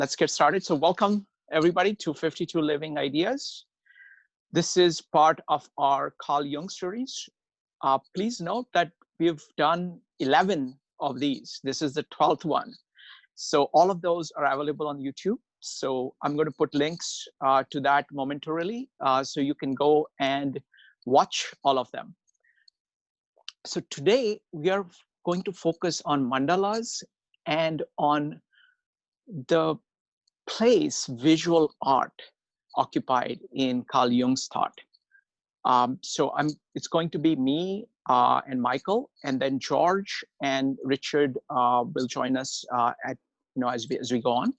Let's get started. So welcome everybody to 52 Living Ideas. This is part of our Carl Jung series. Please note that we've done 11 of these. This is the 12th one. So all of those are available on YouTube. So I'm going to put links to that momentarily so you can go and watch all of them. So today we are going to focus on mandalas and on the place visual art occupied in Carl Jung's thought. It's going to be me and Michael, and then George and Richard will join us as we go on.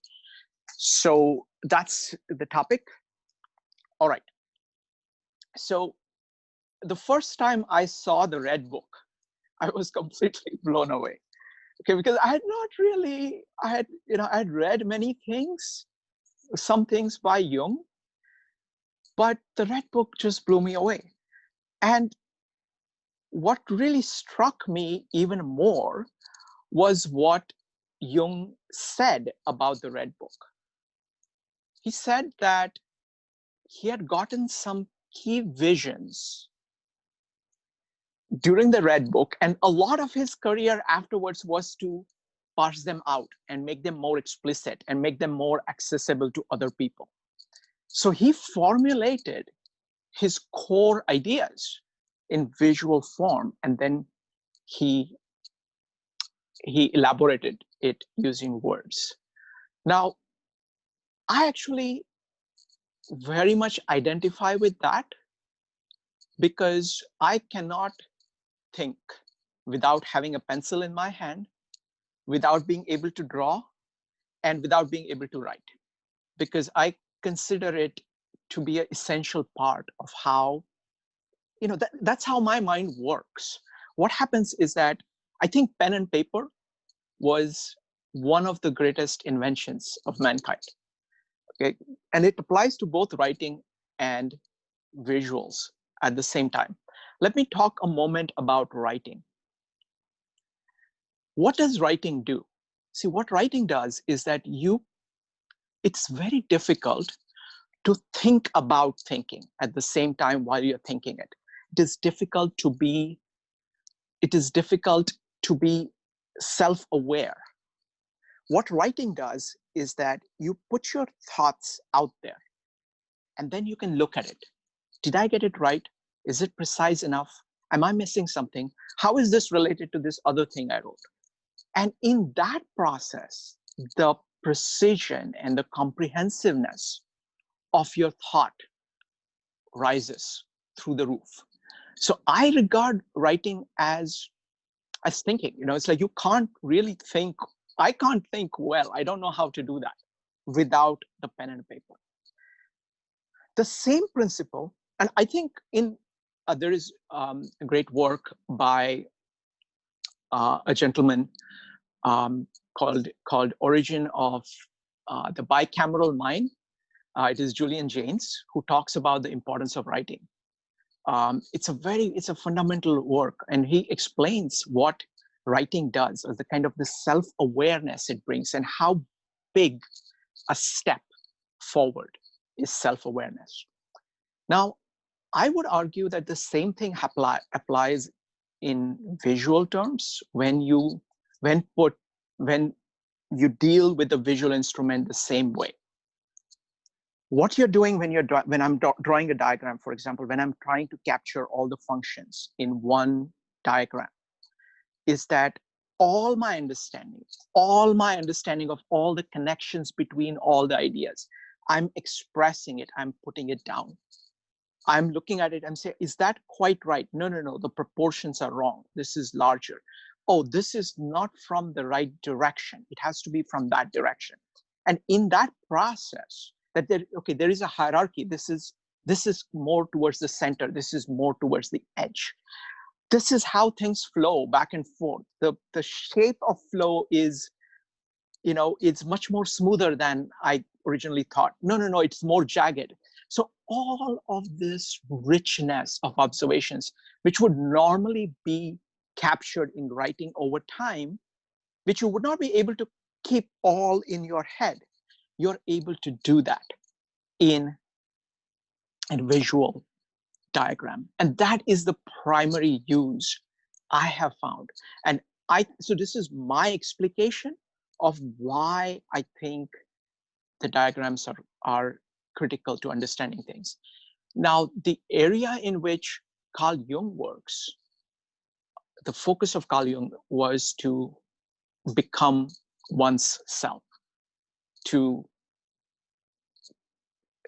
So that's the topic. All right. So the first time I saw the Red Book, I was completely blown away. Okay, because I had read many things, some things by Jung, but the Red Book just blew me away. And what really struck me even more was what Jung said about the Red Book. He said that he had gotten some key visions during the Red Book, and a lot of his career afterwards was to parse them out and make them more explicit and make them more accessible to other people. So he formulated his core ideas in visual form, and then he elaborated it using words. Now, I actually very much identify with that because I cannot think without having a pencil in my hand, without being able to draw, and without being able to write, because I consider it to be an essential part of how, that's how my mind works. What happens is that I think pen and paper was one of the greatest inventions of mankind. Okay, and it applies to both writing and visuals at the same time. Let me talk a moment about writing. What does writing do? See, what writing does is that it's very difficult to think about thinking at the same time while you're thinking it. It is difficult to be self-aware. What writing does is that you put your thoughts out there, and then you can look at it. Did I get it right? Is it precise enough? Am I missing something? How is this related to this other thing I wrote? And in that process, the precision and the comprehensiveness of your thought rises through the roof. So I regard writing as thinking. It's like you can't really think. I can't think well. I don't know how to do that without the pen and paper. The same principle, and I think there is a great work by a gentleman called Origin of the Bicameral Mind. It is Julian Jaynes who talks about the importance of writing. It's a fundamental work, and he explains what writing does, or the kind of the self-awareness it brings, and how big a step forward is self-awareness. Now, I would argue that the same thing applies in visual terms when you deal with the visual instrument the same way. What you're doing when I'm drawing a diagram, for example, when I'm trying to capture all the functions in one diagram, is that all my understanding of all the connections between all the ideas, I'm expressing it, I'm putting it down. I'm looking at it and say, is that quite right? No, the proportions are wrong. This is larger. Oh, this is not from the right direction. It has to be from that direction. And in that process, there is a hierarchy. This is more towards the center. This is more towards the edge. This is how things flow back and forth. The shape of flow is, it's much more smoother than I originally thought. No, it's more jagged. So all of this richness of observations, which would normally be captured in writing over time, which you would not be able to keep all in your head. you're able to do that in a visual diagram. And that is the primary use I have found. And so this is my explication of why I think the diagrams are critical to understanding things. Now, the area in which Carl Jung works, the focus of Carl Jung was to become one's self.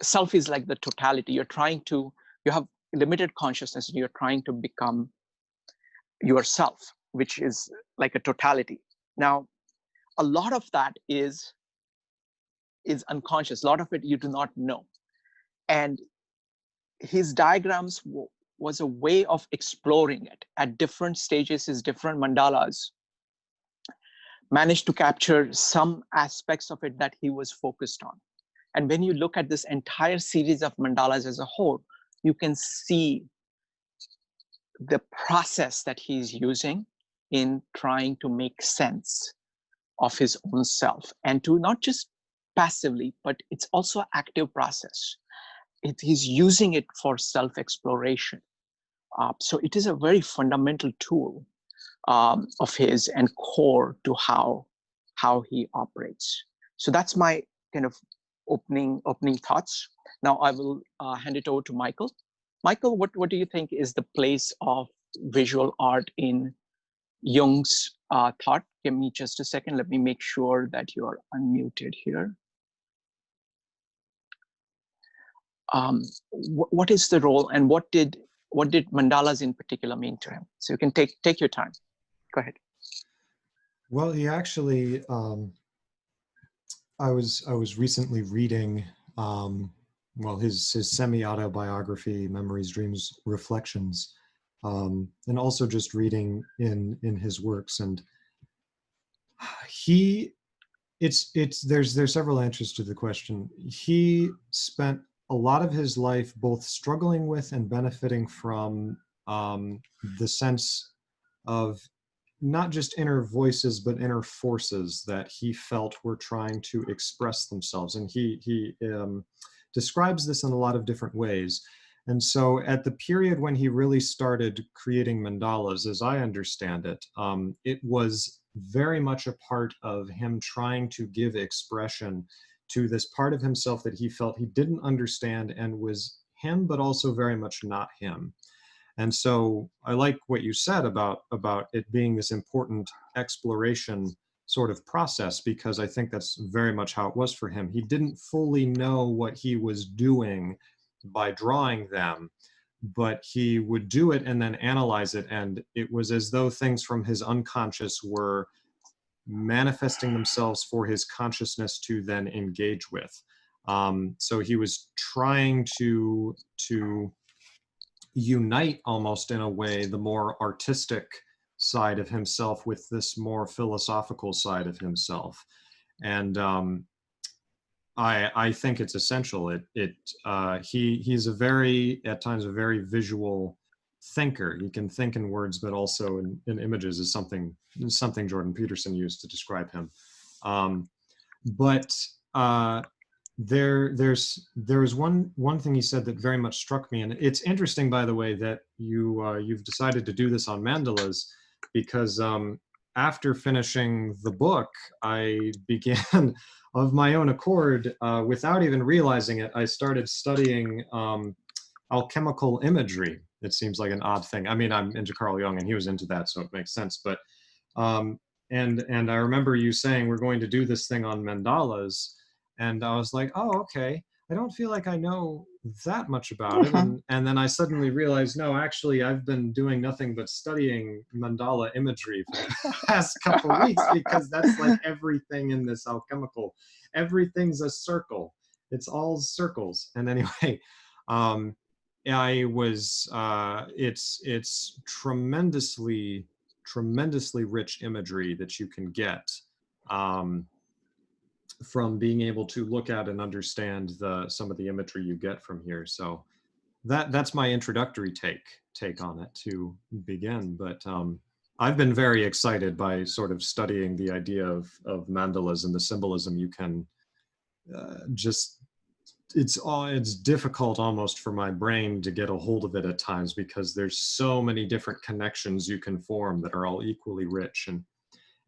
Self is like the totality. You have limited consciousness and you're trying to become yourself, which is like a totality. Now, a lot of that is unconscious. A lot of it you do not know. And his diagrams was a way of exploring it at different stages. His different mandalas managed to capture some aspects of it that he was focused on. And when you look at this entire series of mandalas as a whole, you can see the process that he's using in trying to make sense of his own self, and to not just passively, but it's also an active process. He's using it for self-exploration. So it is a very fundamental tool of his and core to how he operates. So that's my kind of opening thoughts. Now I will hand it over to Michael. Michael, what do you think is the place of visual art in Jung's thought? Give me just a second. Let me make sure that you're unmuted here. What is the role, and what did mandalas in particular mean to him? So you can take your time. Go ahead. Well, he actually, I was recently reading, his semi-autobiography, Memories, Dreams, Reflections, and also just reading in his works. And there's several answers to the question. He spent a lot of his life both struggling with and benefiting from the sense of not just inner voices, but inner forces that he felt were trying to express themselves. And he describes this in a lot of different ways. And so at the period when he really started creating mandalas, as I understand it, it was very much a part of him trying to give expression to this part of himself that he felt he didn't understand and was him, but also very much not him. And so I like what you said about it being this important exploration sort of process, because I think that's very much how it was for him. He didn't fully know what he was doing by drawing them, but he would do it and then analyze it. And it was as though things from his unconscious were manifesting themselves for his consciousness to then engage with. So he was trying to unite, almost in a way, the more artistic side of himself with this more philosophical side of himself. And I think it's essential. He's at times a very visual thinker. He can think in words, but also in images, is something Jordan Peterson used to describe him. There was one thing he said that very much struck me, and it's interesting, by the way, that you've decided to do this on mandalas, because after finishing the book, I began of my own accord, without even realizing it, I started studying alchemical imagery. It seems like an odd thing. I mean, I'm into Carl Jung, and he was into that, so it makes sense. But and I remember you saying we're going to do this thing on mandalas. And I was like, oh, okay. I don't feel like I know that much about it. And then I suddenly realized, no, actually, I've been doing nothing but studying mandala imagery for the past couple of weeks, because that's like everything in this alchemical. Everything's a circle. It's all circles. And anyway, it's tremendously rich imagery that you can get. From being able to look at and understand some of the imagery you get from here. So that's my introductory take on it to begin. But I've been very excited by sort of studying the idea of mandalas and the symbolism you can just it's difficult almost for my brain to get a hold of it at times, because there's so many different connections you can form that are all equally rich. And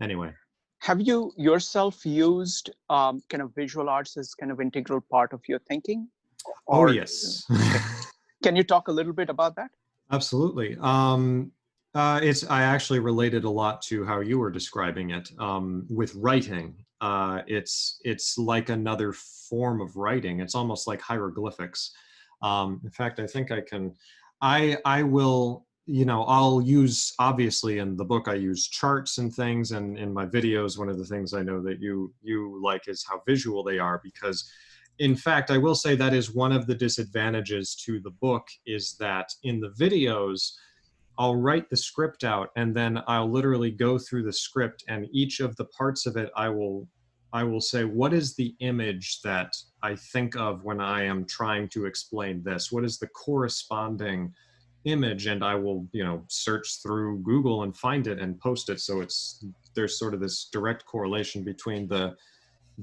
anyway. Have you yourself used kind of visual arts as kind of integral part of your thinking? Oh, Or, yes. okay. Can you talk a little bit about that? Absolutely. I actually related a lot to how you were describing it with writing. It's like another form of writing. It's almost like hieroglyphics. In fact, I think I will, I'll use, obviously in the book, I use charts and things, and in my videos, one of the things I know that you like is how visual they are, because in fact, I will say that is one of the disadvantages to the book, is that in the videos, I'll write the script out and then I'll literally go through the script, and each of the parts of it, I will say, what is the image that I think of when I am trying to explain this? What is the corresponding image? And I will, search through Google and find it and post it. So there's sort of this direct correlation between the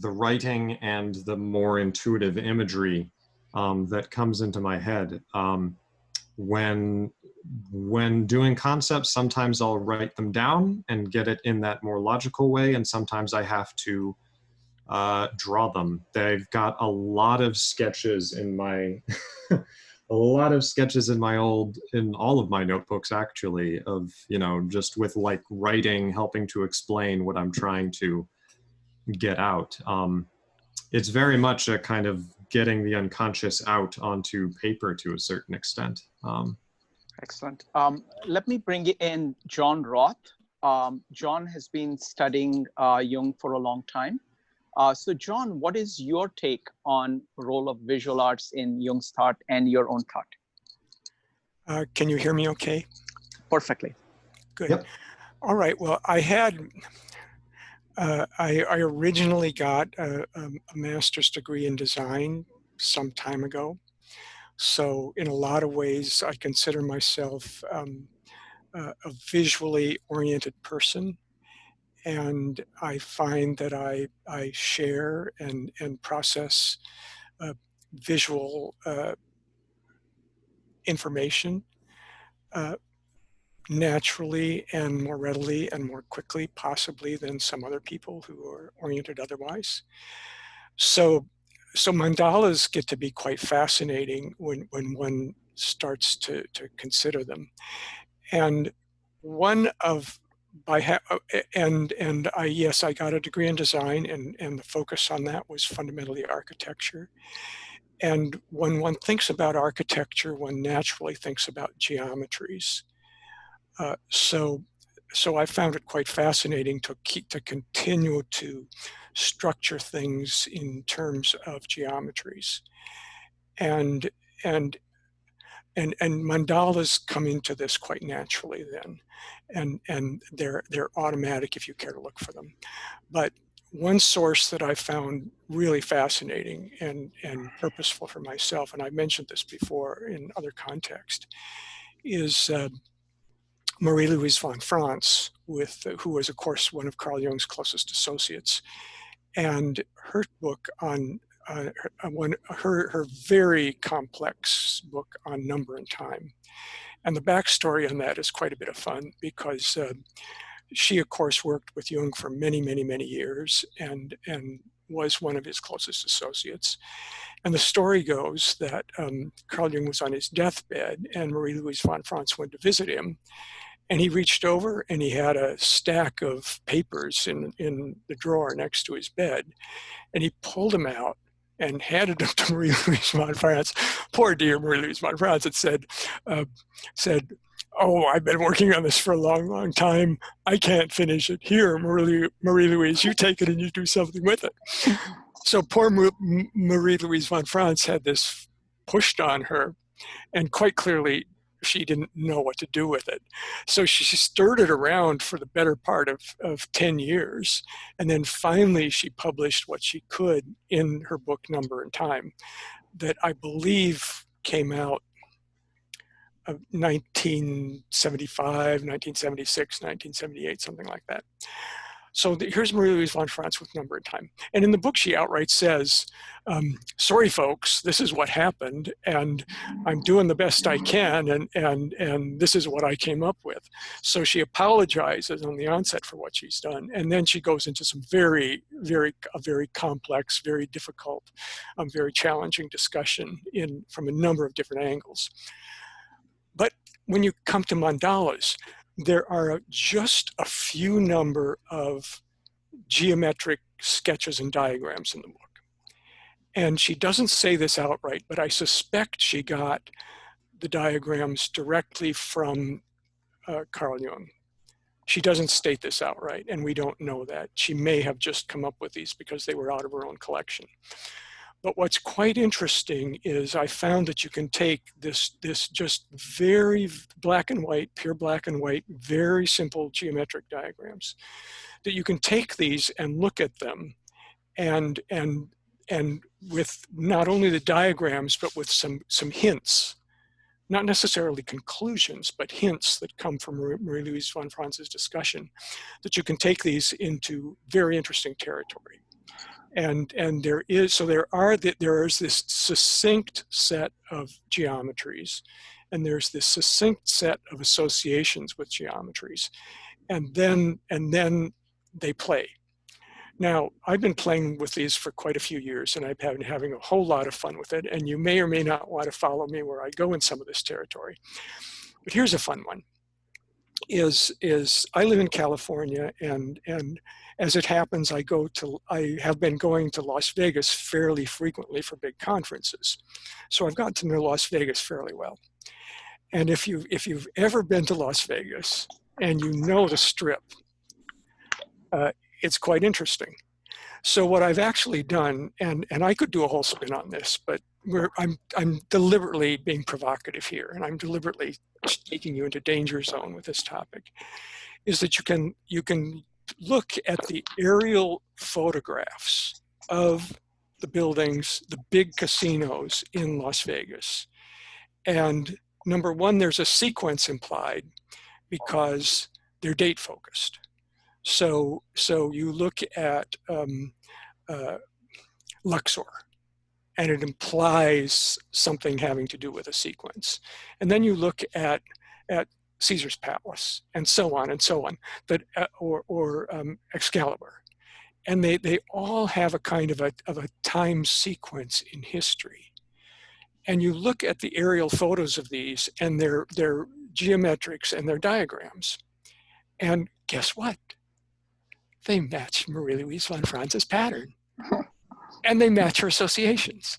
writing and the more intuitive imagery that comes into my head. When doing concepts, sometimes I'll write them down and get it in that more logical way, and sometimes I have to draw them. They've got a lot of sketches in my a lot of sketches in all of my notebooks, actually, of just with like writing, helping to explain what I'm trying to get out. It's very much a kind of getting the unconscious out onto paper to a certain extent. Excellent. Let me bring in John Roth. John has been studying Jung for a long time. So John, what is your take on the role of visual arts in Jung's thought and your own thought? Can you hear me okay? Perfectly. Good. Yep. All right. Well, I originally got a master's degree in design some time ago. So in a lot of ways, I consider myself a visually oriented person. And I find that I share and process visual information naturally and more readily and more quickly, possibly, than some other people who are oriented otherwise. So mandalas get to be quite fascinating when one starts to consider them. And one of yes, I got a degree in design, and the focus on that was fundamentally architecture. And when one thinks about architecture, one naturally thinks about geometries. So I found it quite fascinating to continue to structure things in terms of geometries, and mandalas come into this quite naturally then, and they're automatic if you care to look for them. But one source that I found really fascinating and purposeful for myself, and I mentioned this before in other contexts, is Marie-Louise von Franz, who was, of course, one of Carl Jung's closest associates, and her book on her very complex book on number and time. And the backstory on that is quite a bit of fun, because she, of course, worked with Jung for many, many, many years and was one of his closest associates. And the story goes that Carl Jung was on his deathbed, and Marie-Louise von Franz went to visit him. And he reached over and he had a stack of papers in the drawer next to his bed. And he pulled them out and handed them to Marie-Louise von Franz. Poor dear Marie-Louise von Franz. It said, "Oh, I've been working on this for a long, long time. I can't finish it. Here, Marie-Louise, you take it and you do something with it." So poor Marie-Louise von Franz had this pushed on her, and quite clearly, she didn't know what to do with it. So she stirred it around for the better part of 10 years. And then finally she published what she could in her book Number and Time, that I believe came out of 1975, 1976, 1978, something like that. So here's Marie-Louise von Franz with Number and Time. And in the book, she outright says, sorry, folks, this is what happened, and I'm doing the best I can, and this is what I came up with. So she apologizes on the onset for what she's done. And then she goes into some very complex, very difficult, very challenging discussion from a number of different angles. But when you come to mandalas, there are just a few number of geometric sketches and diagrams in the book. And she doesn't say this outright, but I suspect she got the diagrams directly from Carl Jung. She doesn't state this outright, and we don't know that. She may have just come up with these because they were out of her own collection. But what's quite interesting is I found that you can take this just very black and white, pure black and white, very simple geometric diagrams, that you can take these and look at them and with not only the diagrams, but with some hints, not necessarily conclusions, but hints that come from Marie-Louise von Franz's discussion, that you can take these into very interesting territory. And there is this succinct set of geometries, and there's this succinct set of associations with geometries, and then they play. Now, I've been playing with these for quite a few years, and I've been having a whole lot of fun with it, and you may or may not want to follow me where I go in some of this territory. But here's a fun one. Is I live in California, and as it happens, I have been going to Las Vegas fairly frequently for big conferences. So I've gotten to know Las Vegas fairly well. And if you've ever been to Las Vegas and you know the Strip, it's quite interesting. So what I've actually done, and I could do a whole spin on this, but I'm deliberately being provocative here, and I'm deliberately taking you into danger zone with this topic, is that you can look at the aerial photographs of the buildings, the big casinos in Las Vegas. And number one, there's a sequence implied because they're date focused. So you look at Luxor, and it implies something having to do with a sequence. And then you look at Caesar's Palace, and so on, but or Excalibur, and they all have a kind of a time sequence in history. And you look at the aerial photos of these, and their geometrics and their diagrams, and guess what? They match Marie-Louise von Franz's pattern, and they match her associations.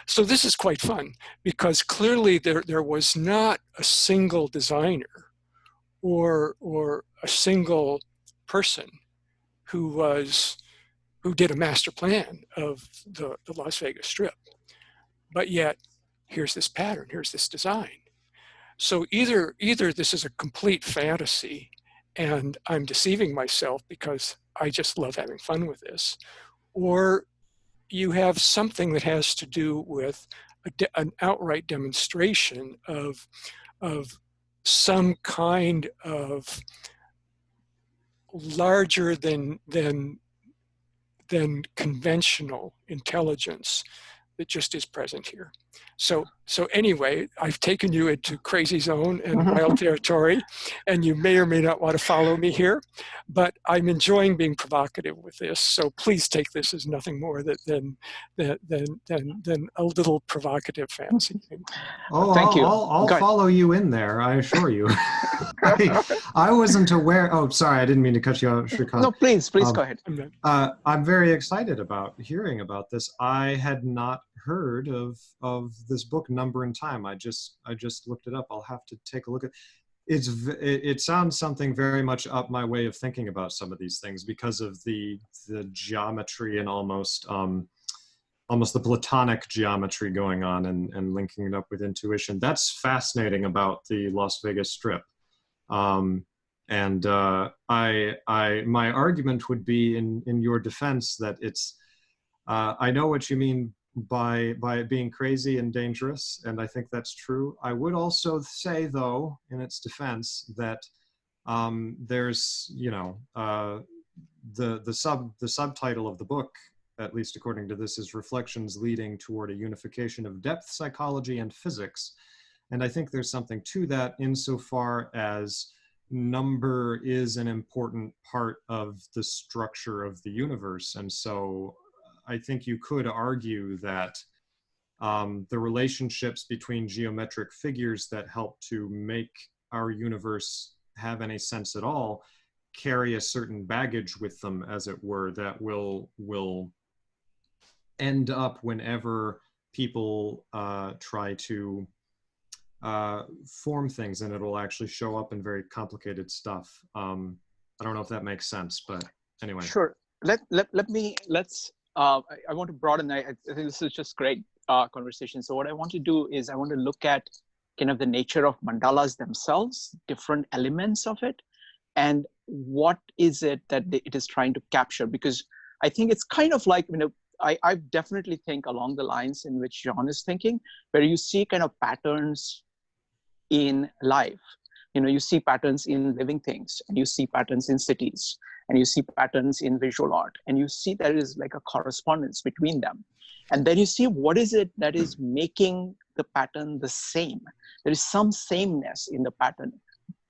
So this is quite fun, because clearly there was not a single designer or a single person who did a master plan of the Las Vegas Strip. But yet, here's this pattern, here's this design. So either this is a complete fantasy and I'm deceiving myself because I just love having fun with this, or you have something that has to do with an outright demonstration of some kind of larger than conventional intelligence that just is present here. So anyway, I've taken you into crazy zone and wild territory, and you may or may not want to follow me here, but I'm enjoying being provocative with this. So please take this as nothing more than a little provocative fantasy. Oh, Thank you. I'll follow you in there, I assure you. I wasn't aware. Oh, sorry, I didn't mean to cut you off. No, please go ahead. I'm very excited about hearing about this. I had not heard of this book, Number and Time. I just looked it up. I'll have to take a look at it. It sounds something very much up my way of thinking about some of these things because of the geometry and almost the Platonic geometry going on and linking it up with intuition. That's fascinating about the Las Vegas Strip. My argument would be in your defense that it's, I know what you mean by it being crazy and dangerous, and I think that's true. I would also say, though, in its defense, that there's the subtitle of the book, at least according to this, is Reflections Leading Toward a Unification of Depth Psychology and Physics. And I think there's something to that insofar as number is an important part of the structure of the universe. And so I think you could argue that the relationships between geometric figures that help to make our universe have any sense at all carry a certain baggage with them, as it were, that will end up whenever people try to form things, and it'll actually show up in very complicated stuff. I don't know if that makes sense, but anyway. Sure. I want to broaden. I think this is just great conversation. So what I want to do is I want to look at kind of the nature of mandalas themselves, different elements of it, and what is it that it is trying to capture. Because I think it's kind of like, I definitely think along the lines in which John is thinking, where you see kind of patterns in life. You see patterns in living things, and you see patterns in cities, and you see patterns in visual art, and you see there is like a correspondence between them. And then you see what is it that is making the pattern the same. There is some sameness in the pattern.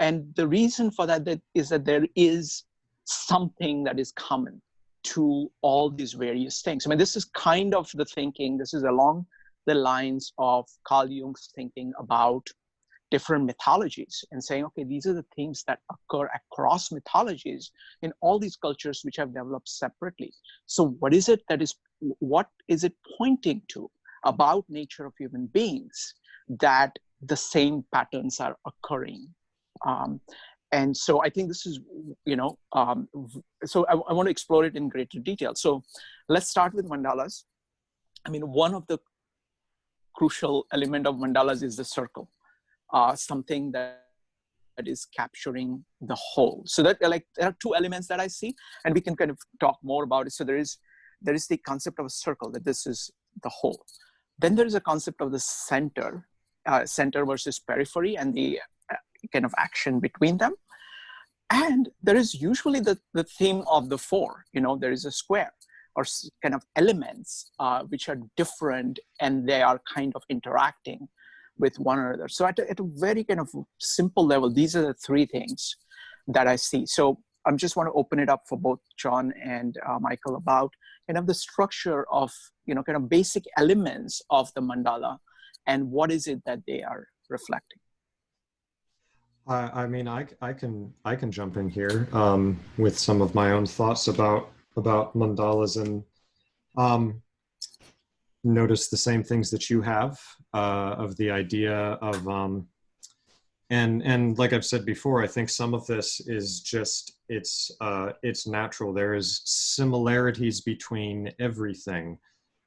And the reason for that is that there is something that is common to all these various things. This is kind of the thinking, this is along the lines of Carl Jung's thinking about different mythologies and saying, okay, these are the things that occur across mythologies in all these cultures which have developed separately. So what is it pointing to about nature of human beings that the same patterns are occurring? And so I think this is, so I want to explore it in greater detail. So let's start with mandalas. One of the crucial element of mandalas is the circle, something that is capturing the whole. So that there are two elements that I see, and we can kind of talk more about it. So there is the concept of a circle, that this is the whole. Then there is a concept of the center versus periphery, and the kind of action between them. And there is usually the theme of the four. There is a square or kind of elements which are different, and they are kind of interacting with one another. So at a very kind of simple level, these are the three things that I see. So I just want to open it up for both John and Michael about kind of the structure of, kind of basic elements of the mandala, and what is it that they are reflecting. I can jump in here with some of my own thoughts about mandalas, and notice the same things that you have of the idea of and like I've said before, I think some of this is just it's natural. There is similarities between everything,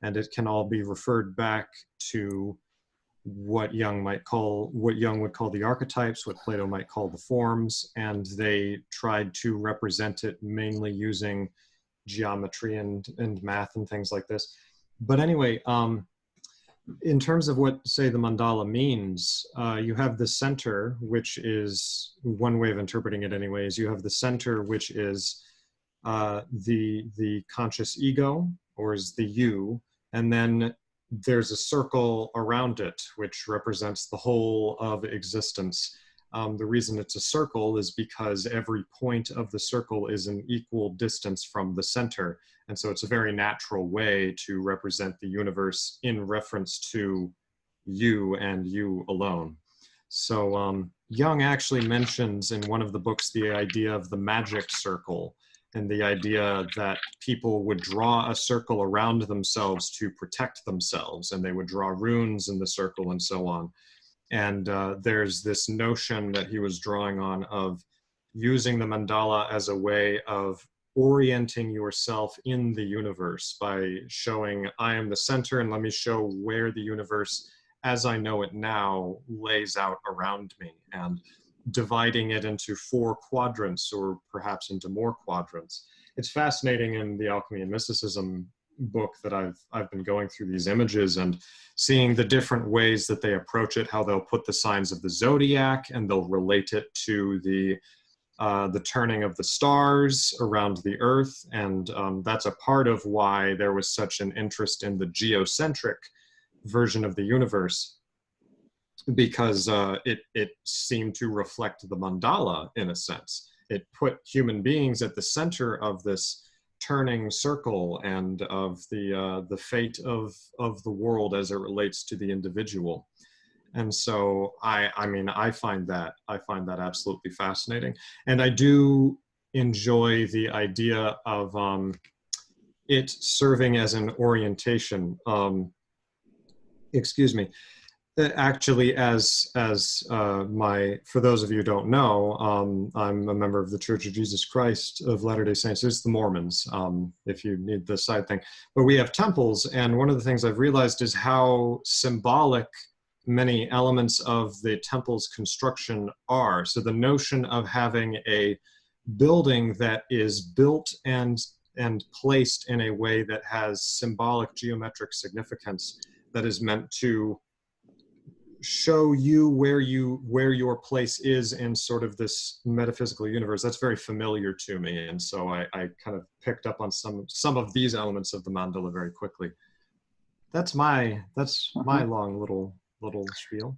and it can all be referred back to what Jung would call the archetypes, what Plato might call the forms, and they tried to represent it mainly using geometry and math and things like this. But anyway, in terms of what, say, the mandala means, you have the center, which is one way of interpreting it anyways. You have the center, which is the conscious ego, or is the you, and then there's a circle around it, which represents the whole of existence. The reason it's a circle is because every point of the circle is an equal distance from the center. And so it's a very natural way to represent the universe in reference to you and you alone. So Jung actually mentions in one of the books the idea of the magic circle, and the idea that people would draw a circle around themselves to protect themselves, and they would draw runes in the circle and so on. And there's this notion that he was drawing on of using the mandala as a way of orienting yourself in the universe by showing, I am the center, and let me show where the universe as I know it now lays out around me, and dividing it into 4 quadrants, or perhaps into more quadrants. It's fascinating in the Alchemy and Mysticism book that I've been going through these images and seeing the different ways that they approach it, how they'll put the signs of the zodiac and they'll relate it to the the turning of the stars around the Earth, and that's a part of why there was such an interest in the geocentric version of the universe, because it seemed to reflect the mandala in a sense. It put human beings at the center of this turning circle and of the fate of the world as it relates to the individual. And so I find that absolutely fascinating, and I do enjoy the idea of it serving as an orientation. Excuse me. Actually, as for those of you who don't know, I'm a member of the Church of Jesus Christ of Latter-day Saints. It's the Mormons, if you need the side thing. But we have temples, and one of the things I've realized is how symbolic many elements of the temple's construction are. So the notion of having a building that is built and placed in a way that has symbolic geometric significance, that is meant to show you where your place is in sort of this metaphysical universe, that's very familiar to me. And so I kind of picked up on some of these elements of the mandala very quickly. That's my long little spiel.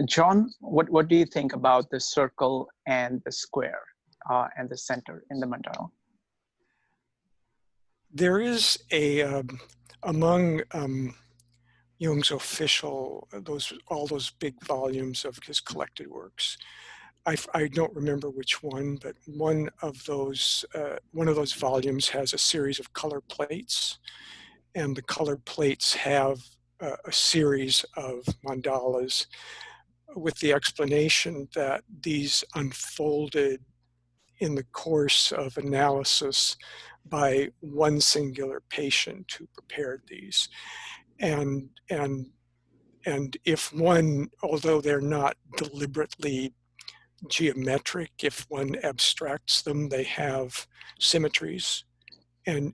John, what do you think about the circle and the square and the center in the mandala? There is a among Jung's official, all those big volumes of his collected works. I don't remember which one, but one of those volumes has a series of color plates, and the color plates have a series of mandalas with the explanation that these unfolded in the course of analysis by one singular patient who prepared these. And if one, although they're not deliberately geometric, if one abstracts them, they have symmetries and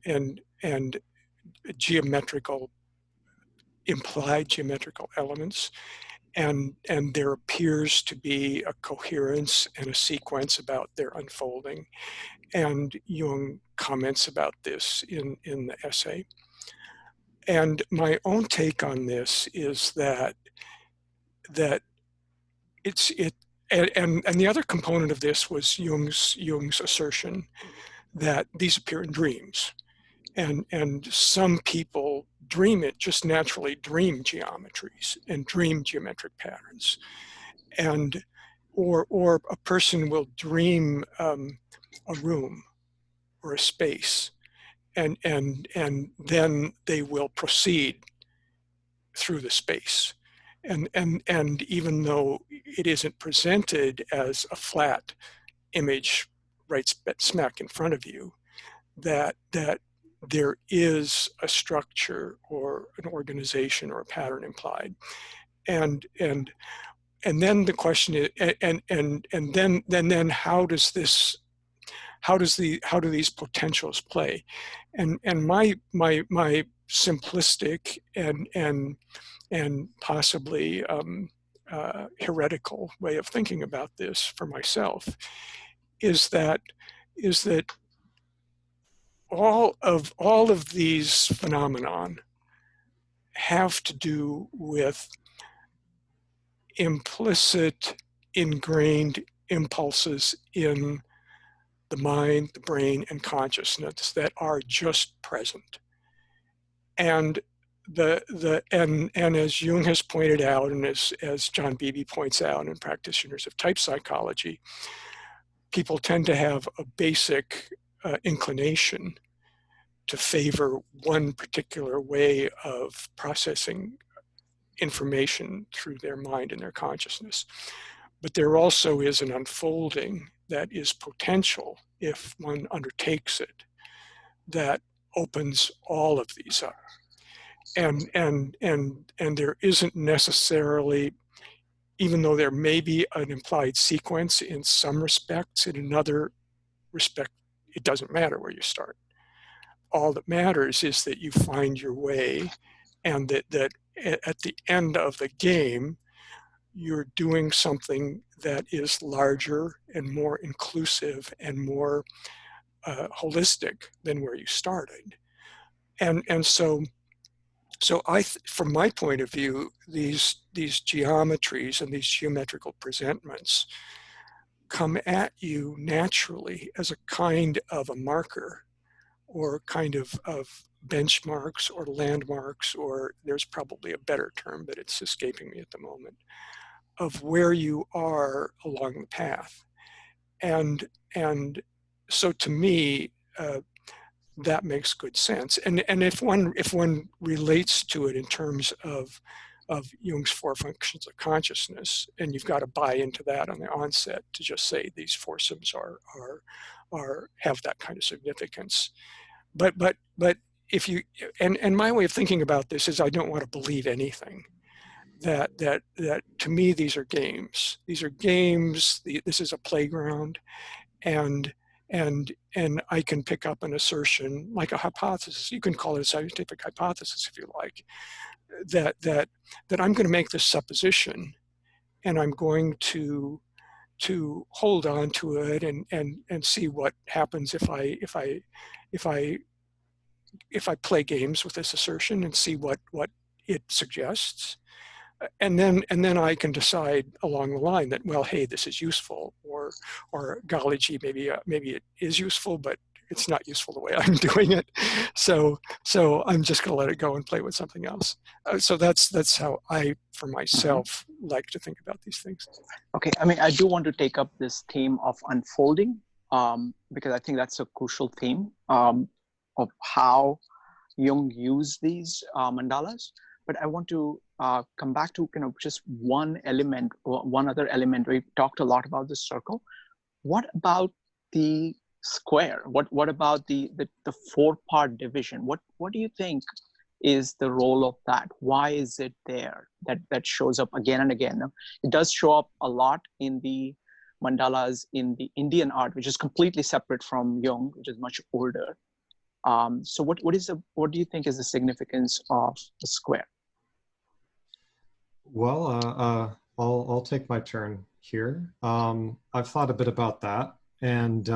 implied geometrical elements. And there appears to be a coherence and a sequence about their unfolding. And Jung comments about this in the essay. And my own take on this is that and the other component of this was Jung's assertion that these appear in dreams, and some people dream it, just naturally dream geometries and dream geometric patterns, and or a person will dream a room or a space, and then they will proceed through the space. And even though it isn't presented as a flat image right smack in front of you, that there is a structure or an organization or a pattern implied. And then the question is, and then how do these potentials play? And my simplistic and possibly heretical way of thinking about this for myself is that all of these phenomenon have to do with implicit, ingrained impulses in the mind, the brain, and consciousness that are just present. And and as Jung has pointed out, and as John Beebe points out, and practitioners of type psychology, people tend to have a basic inclination to favor one particular way of processing information through their mind and their consciousness. But there also is an unfolding that is potential if one undertakes it, that opens all of these up. And there isn't necessarily, even though there may be an implied sequence in some respects, in another respect, it doesn't matter where you start. All that matters is that you find your way, and that at the end of the game, you're doing something that is larger and more inclusive and more holistic than where you started. And so from my point of view, these geometries and these geometrical presentments come at you naturally as a kind of a marker, or kind of benchmarks or landmarks, or there's probably a better term, but it's escaping me at the moment, of where you are along the path. And so to me, that makes good sense. And if one relates to it in terms of Jung's 4 functions of consciousness, and you've got to buy into that on the onset to just say these foursomes have that kind of significance. But if you, and my way of thinking about this is I don't want to believe anything. That to me, these are games. These are games. This is a playground, and I can pick up an assertion like a hypothesis. You can call it a scientific hypothesis if you like. That I'm going to make this supposition, and I'm going to hold on to it and see what happens if I play games with this assertion and see what it suggests. And then I can decide along the line that, well, hey, this is useful, or golly gee, maybe it is useful, but it's not useful the way I'm doing it. So I'm just going to let it go and play with something else. So that's how I, for myself, like to think about these things. Okay, I mean, I do want to take up this theme of unfolding, because I think that's a crucial theme of how Jung used these mandalas. But I want to come back to just one element, or one other element. We've talked a lot about the circle. What about the square? What about the 4-part division? What do you think is the role of that? Why is it there? That shows up again and again. It does show up a lot in the mandalas in the Indian art, which is completely separate from Jung, which is much older. So what do you think is the significance of the square? Well, I'll take my turn here. I've thought a bit about that, and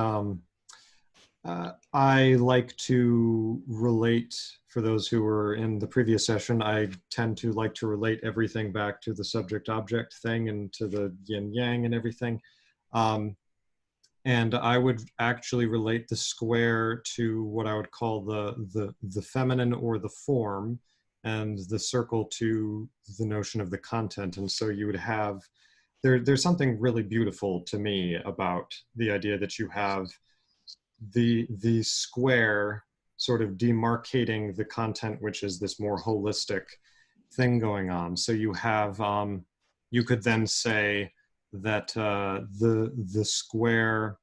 I like to relate, for those who were in the previous session, I tend to like to relate everything back to the subject-object thing and to the yin-yang and everything. And I would actually relate the square to what I would call the feminine, or the form, and the circle to the notion of the content. And so you would have, there's something really beautiful to me about the idea that you have the square sort of demarcating the content, which is this more holistic thing going on. So you have, you could then say that the square,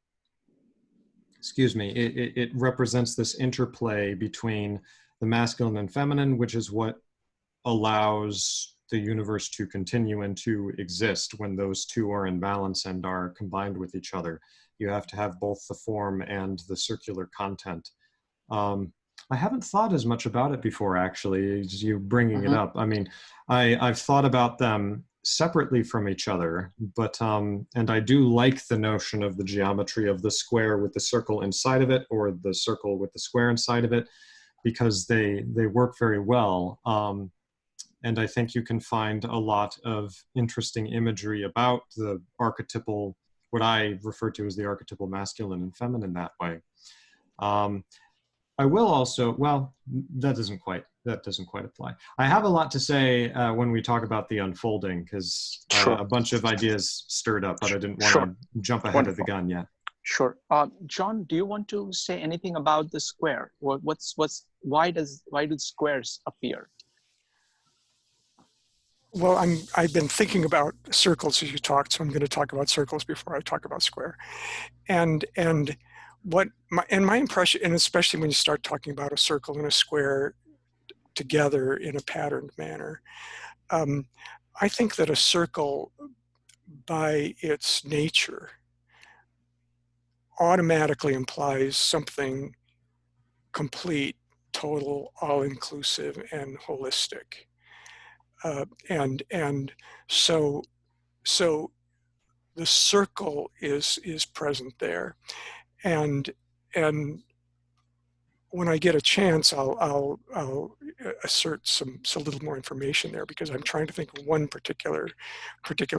excuse me, it represents this interplay between the masculine and feminine, which is what allows the universe to continue and to exist when those two are in balance and are combined with each other. You have to have both the form and the circular content. I haven't thought as much about it before, actually, as you bringing it up. I mean, I've thought about them separately from each other, but and I do like the notion of the geometry of the square with the circle inside of it, or the circle with the square inside of it, because they work very well. And I think you can find a lot of interesting imagery about the archetypal, what I refer to as the archetypal masculine and feminine that way. I will also, well, that doesn't quite apply. I have a lot to say when we talk about the unfolding, because a bunch of ideas stirred up, but I didn't want to jump ahead of the gun yet. Sure. John, do you want to say anything about the square? Why do squares appear? Well, I've been thinking about circles as you talked, so I'm going to talk about circles before I talk about square. And my impression, and especially when you start talking about a circle and a square together in a patterned manner, I think that a circle, by its nature, automatically implies something complete, total, all-inclusive, and holistic. And so the circle is present there, and when I get a chance, I'll assert a little more information there, because I'm trying to think of one particular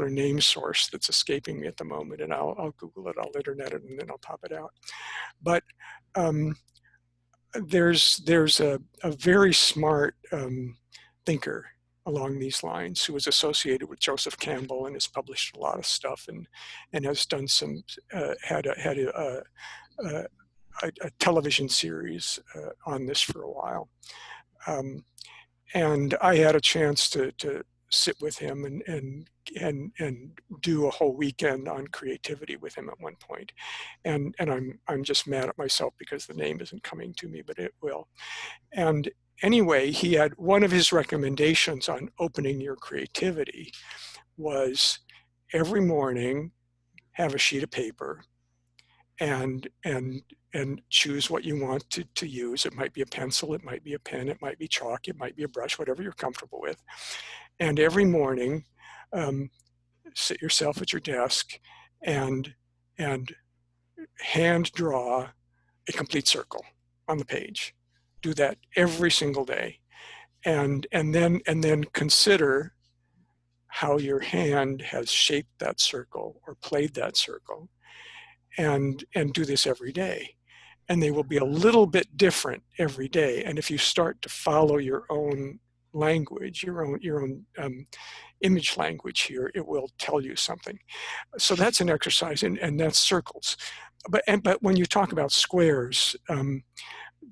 name source that's escaping me at the moment, and I'll Google it, I'll internet it, and then I'll pop it out. But there's a very smart thinker along these lines who was associated with Joseph Campbell and has published a lot of stuff, and has done some had a television series on this for a while. And I had a chance to sit with him and do a whole weekend on creativity with him at one point. And I'm just mad at myself because the name isn't coming to me, but it will. And anyway, he had one of his recommendations on opening your creativity was every morning have a sheet of paper and choose what you want to use. It might be a pencil, it might be a pen, it might be chalk, it might be a brush, whatever you're comfortable with. And every morning, sit yourself at your desk and hand draw a complete circle on the page. Do that every single day, and then consider how your hand has shaped that circle or played that circle, and do this every day. And they will be a little bit different every day. And if you start to follow your own language, your own image language here, it will tell you something. So that's an exercise, and that's circles. But when you talk about squares,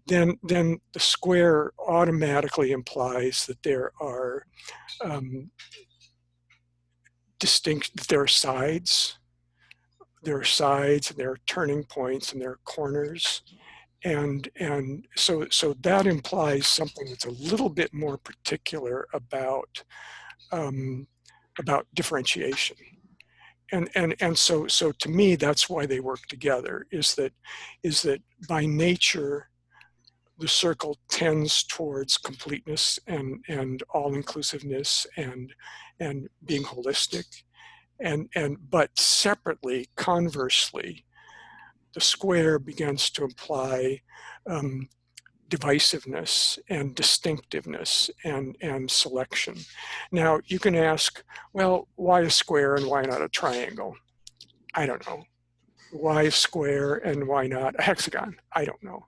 then the square automatically implies that there are distinct, there are sides. There are sides, and there are turning points, and there are corners, and so that implies something that's a little bit more particular about differentiation, and so to me that's why they work together. Is that by nature the circle tends towards completeness and all inclusiveness and being holistic. But separately, conversely, the square begins to imply divisiveness and distinctiveness and selection. Now, you can ask, well, why a square and why not a triangle? I don't know. Why a square and why not a hexagon? I don't know.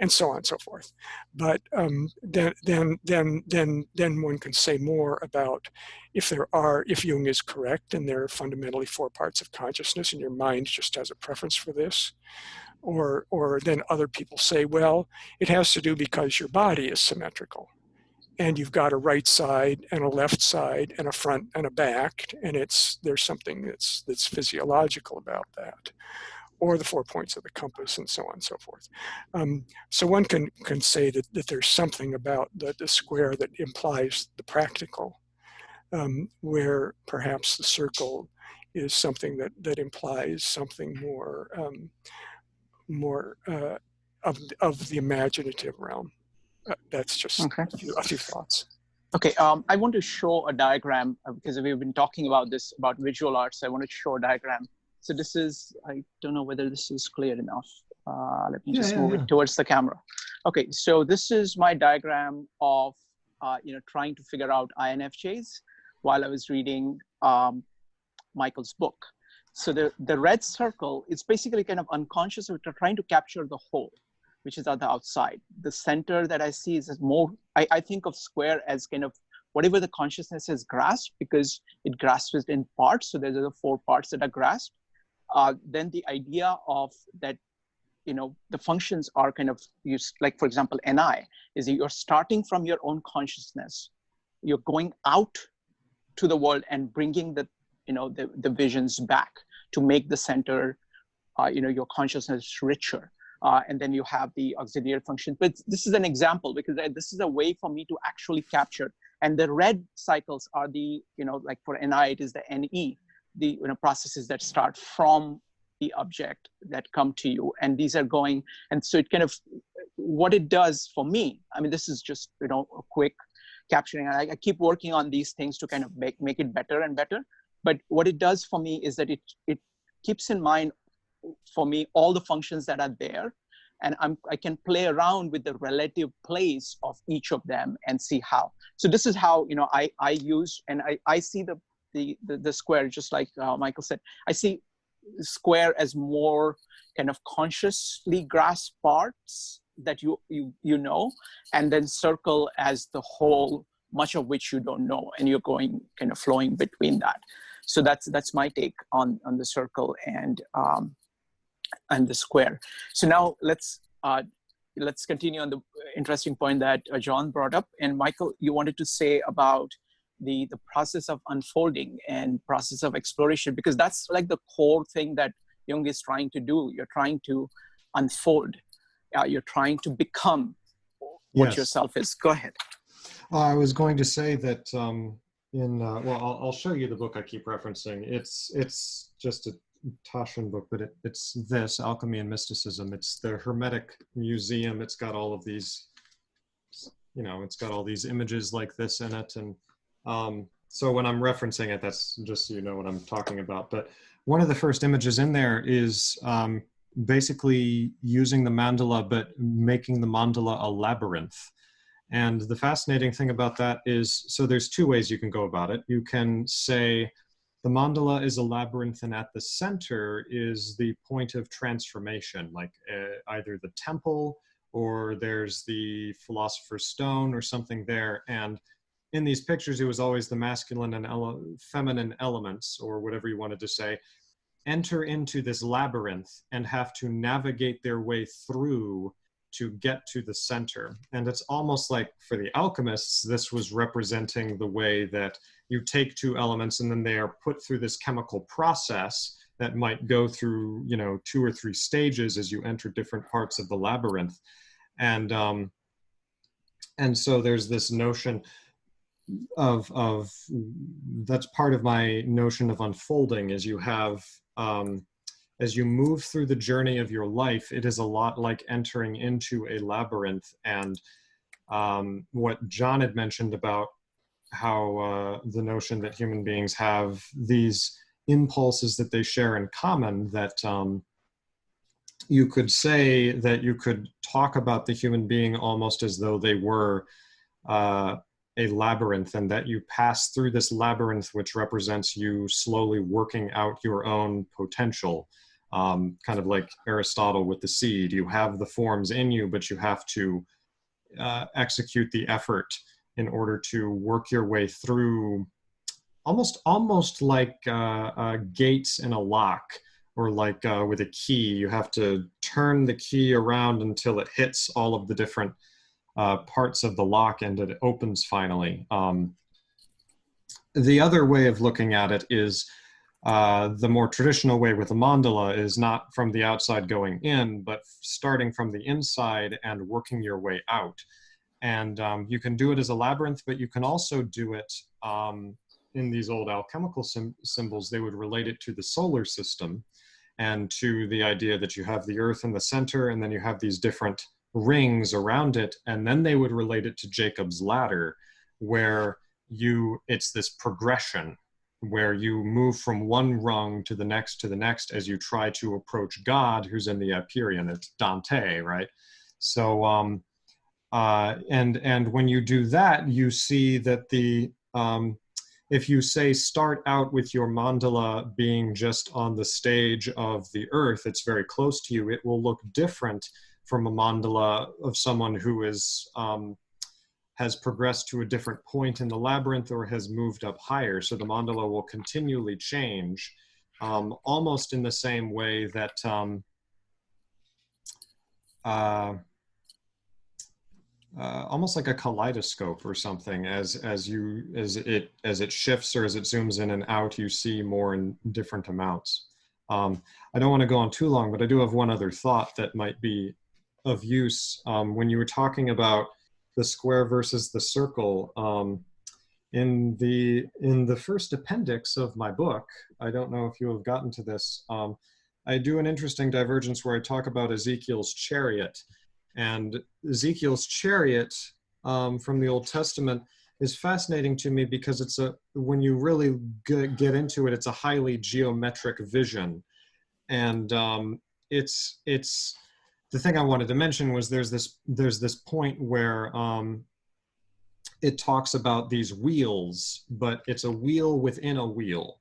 And so on and so forth. But then one can say more about if Jung is correct and there are fundamentally four parts of consciousness and your mind just has a preference for this, or then other people say, well, it has to do because your body is symmetrical and you've got a right side and a left side and a front and a back, and there's something that's physiological about that. Or the 4 points of the compass, and so on and so forth. So one can say that there's something about the square that implies the practical, where perhaps the circle is something that implies something more of the imaginative realm. That's just Okay. a few thoughts. Okay, I want to show a diagram because we've been talking about this, about visual arts. I want to show a diagram. So this is, I don't know whether this is clear enough. Let me just move it towards the camera. Okay, so this is my diagram of, trying to figure out INFJs while I was reading Michael's book. So the red circle is basically kind of unconscious. We're trying to capture the whole, which is at the outside. The center that I see is more, I think of square as kind of whatever the consciousness has grasped, because it grasps it in parts. So there's the 4 parts that are grasped. Then the idea of that, the functions are kind of used, like for example, NI, is that you're starting from your own consciousness. You're going out to the world and bringing the visions back to make the center, your consciousness richer. And then you have the auxiliary function. But this is an example because this is a way for me to actually capture. And the red cycles are the, like for NI, it is the NE, the processes that start from the object that come to you. And these are going, and so it kind of, what it does for me, I mean, this is just, a quick capturing. And I keep working on these things to kind of make it better and better. But what it does for me is that it keeps in mind for me all the functions that are there, and I can play around with the relative place of each of them and see how. So this is how, you know, I use, and I see the square, just like Michael said. I see square as more kind of consciously grasped parts that you know, and then circle as the whole, much of which you don't know, and you're going kind of flowing between that. So that's my take on the circle and the square. So now let's continue on the interesting point that John brought up. And Michael, you wanted to say about the process of unfolding and process of exploration, because that's like the core thing that Jung is trying to do. You're trying to unfold. You're trying to become what yourself is. Go ahead. I was going to say that well, I'll show you the book I keep referencing. It's just a Taschen book, but it's this, Alchemy and Mysticism. It's the Hermetic Museum. It's got all of these, you know, it's got all these images like this in it. And so when I'm referencing it, that's just so you know what I'm talking about. But one of the first images in there is basically using the mandala, but making the mandala a labyrinth. And the fascinating thing about that is, so there's two ways you can go about it. You can say the mandala is a labyrinth, and at the center is the point of transformation, like either the temple, or there's the philosopher's stone or something there. And in these pictures, it was always the masculine and feminine elements, or whatever you wanted to say, enter into this labyrinth and have to navigate their way through to get to the center. And it's almost like, for the alchemists, this was representing the way that you take two elements and then they are put through this chemical process that might go through, you know, 2 or 3 stages as you enter different parts of the labyrinth. And so there's this notion of that's part of my notion of unfolding, is you have, as you move through the journey of your life, it is a lot like entering into a labyrinth. And what John had mentioned about how the notion that human beings have these impulses that they share in common, that you could say that you could talk about the human being almost as though they were a labyrinth, and that you pass through this labyrinth, which represents you slowly working out your own potential. Kind of like Aristotle with the seed. You have the forms in you, but you have to execute the effort in order to work your way through, almost like gates in a lock, or like with a key. You have to turn the key around until it hits all of the different parts of the lock, and it opens finally. The other way of looking at it is, the more traditional way with the mandala is not from the outside going in, but starting from the inside and working your way out. And you can do it as a labyrinth, but you can also do it in these old alchemical symbols. They would relate it to the solar system, and to the idea that you have the earth in the center, and then you have these different rings around it. And then they would relate it to Jacob's ladder, where it's this progression, where you move from one rung to the next as you try to approach God, who's in the Empyrean. It's Dante, right? So, and when you do that, you see that if you say start out with your mandala being just on the stage of the earth, it's very close to you, it will look different from a mandala of someone who is has progressed to a different point in the labyrinth or has moved up higher. So the mandala will continually change, almost in the same way that almost like a kaleidoscope or something. As it shifts, or as it zooms in and out, you see more in different amounts. I don't want to go on too long, but I do have one other thought that might be of use. When you were talking about the square versus the circle, in the first appendix of my book, I don't know if you have gotten to this, I do an interesting divergence where I talk about Ezekiel's chariot. And Ezekiel's chariot from the Old Testament is fascinating to me because it's when you really get into it, it's a highly geometric vision. And it's the thing I wanted to mention was there's this point where it talks about these wheels, but it's a wheel within a wheel.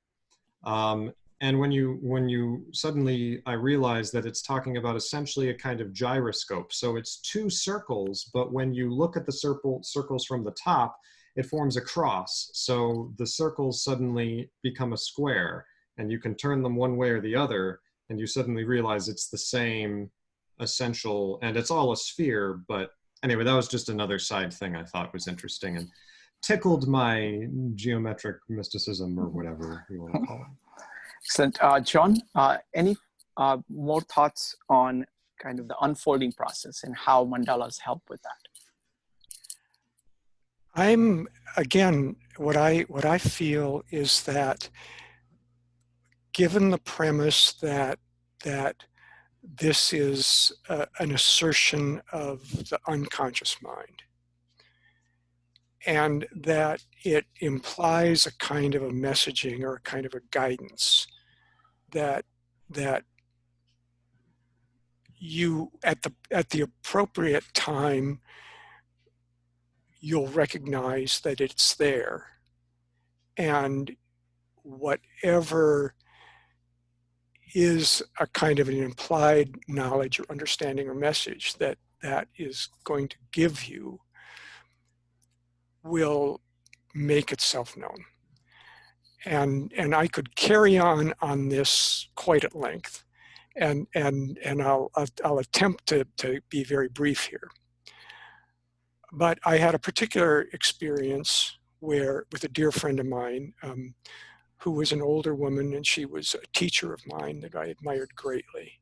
And when you suddenly, I realized that it's talking about essentially a kind of gyroscope. So it's two circles, but when you look at the circles from the top, it forms a cross. So the circles suddenly become a square, and you can turn them one way or the other, and you suddenly realize it's the same essential, and it's all a sphere. But anyway, that was just another side thing I thought was interesting and tickled my geometric mysticism, or whatever you want to call it. Excellent. John, any more thoughts on kind of the unfolding process and how mandalas help with that? Again, what I feel is that given the premise that this is an assertion of the unconscious mind, and that it implies a kind of a messaging or a kind of a guidance that you at the appropriate time you'll recognize that it's there, and whatever is a kind of an implied knowledge or understanding or message that is going to give you will make itself known. And I could carry on this quite at length, and I'll attempt to be very brief here. But I had a particular experience with a dear friend of mine who was an older woman, and she was a teacher of mine that I admired greatly.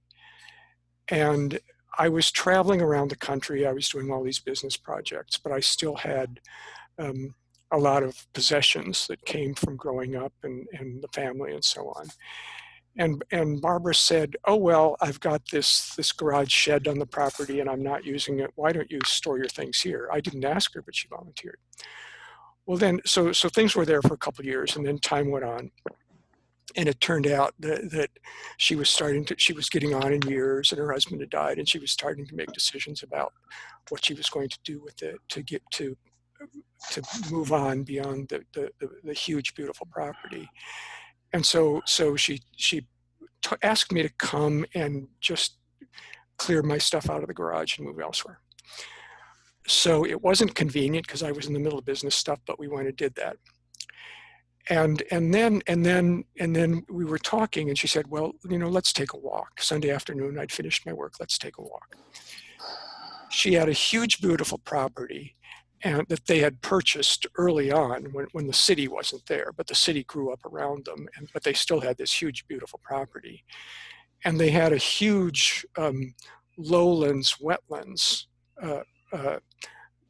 And I was traveling around the country. I was doing all these business projects, but I still had a lot of possessions that came from growing up and the family and so on. And Barbara said, "Oh, well, I've got this garage shed on the property and I'm not using it. Why don't you store your things here?" I didn't ask her, but she volunteered. Well, then, so things were there for a couple of years, and then time went on. And it turned out that she was getting on in years, and her husband had died, and she was starting to make decisions about what she was going to do with it to move on beyond the huge, beautiful property. And so she asked me to come and just clear my stuff out of the garage and move elsewhere. So it wasn't convenient because I was in the middle of business stuff, but we went and did that. And then we were talking, and she said, "Well, let's take a walk." Sunday afternoon, I'd finished my work. Let's take a walk. She had a huge, beautiful property, and that they had purchased early on when the city wasn't there, but the city grew up around them, but they still had this huge, beautiful property. And they had a huge lowlands, wetlands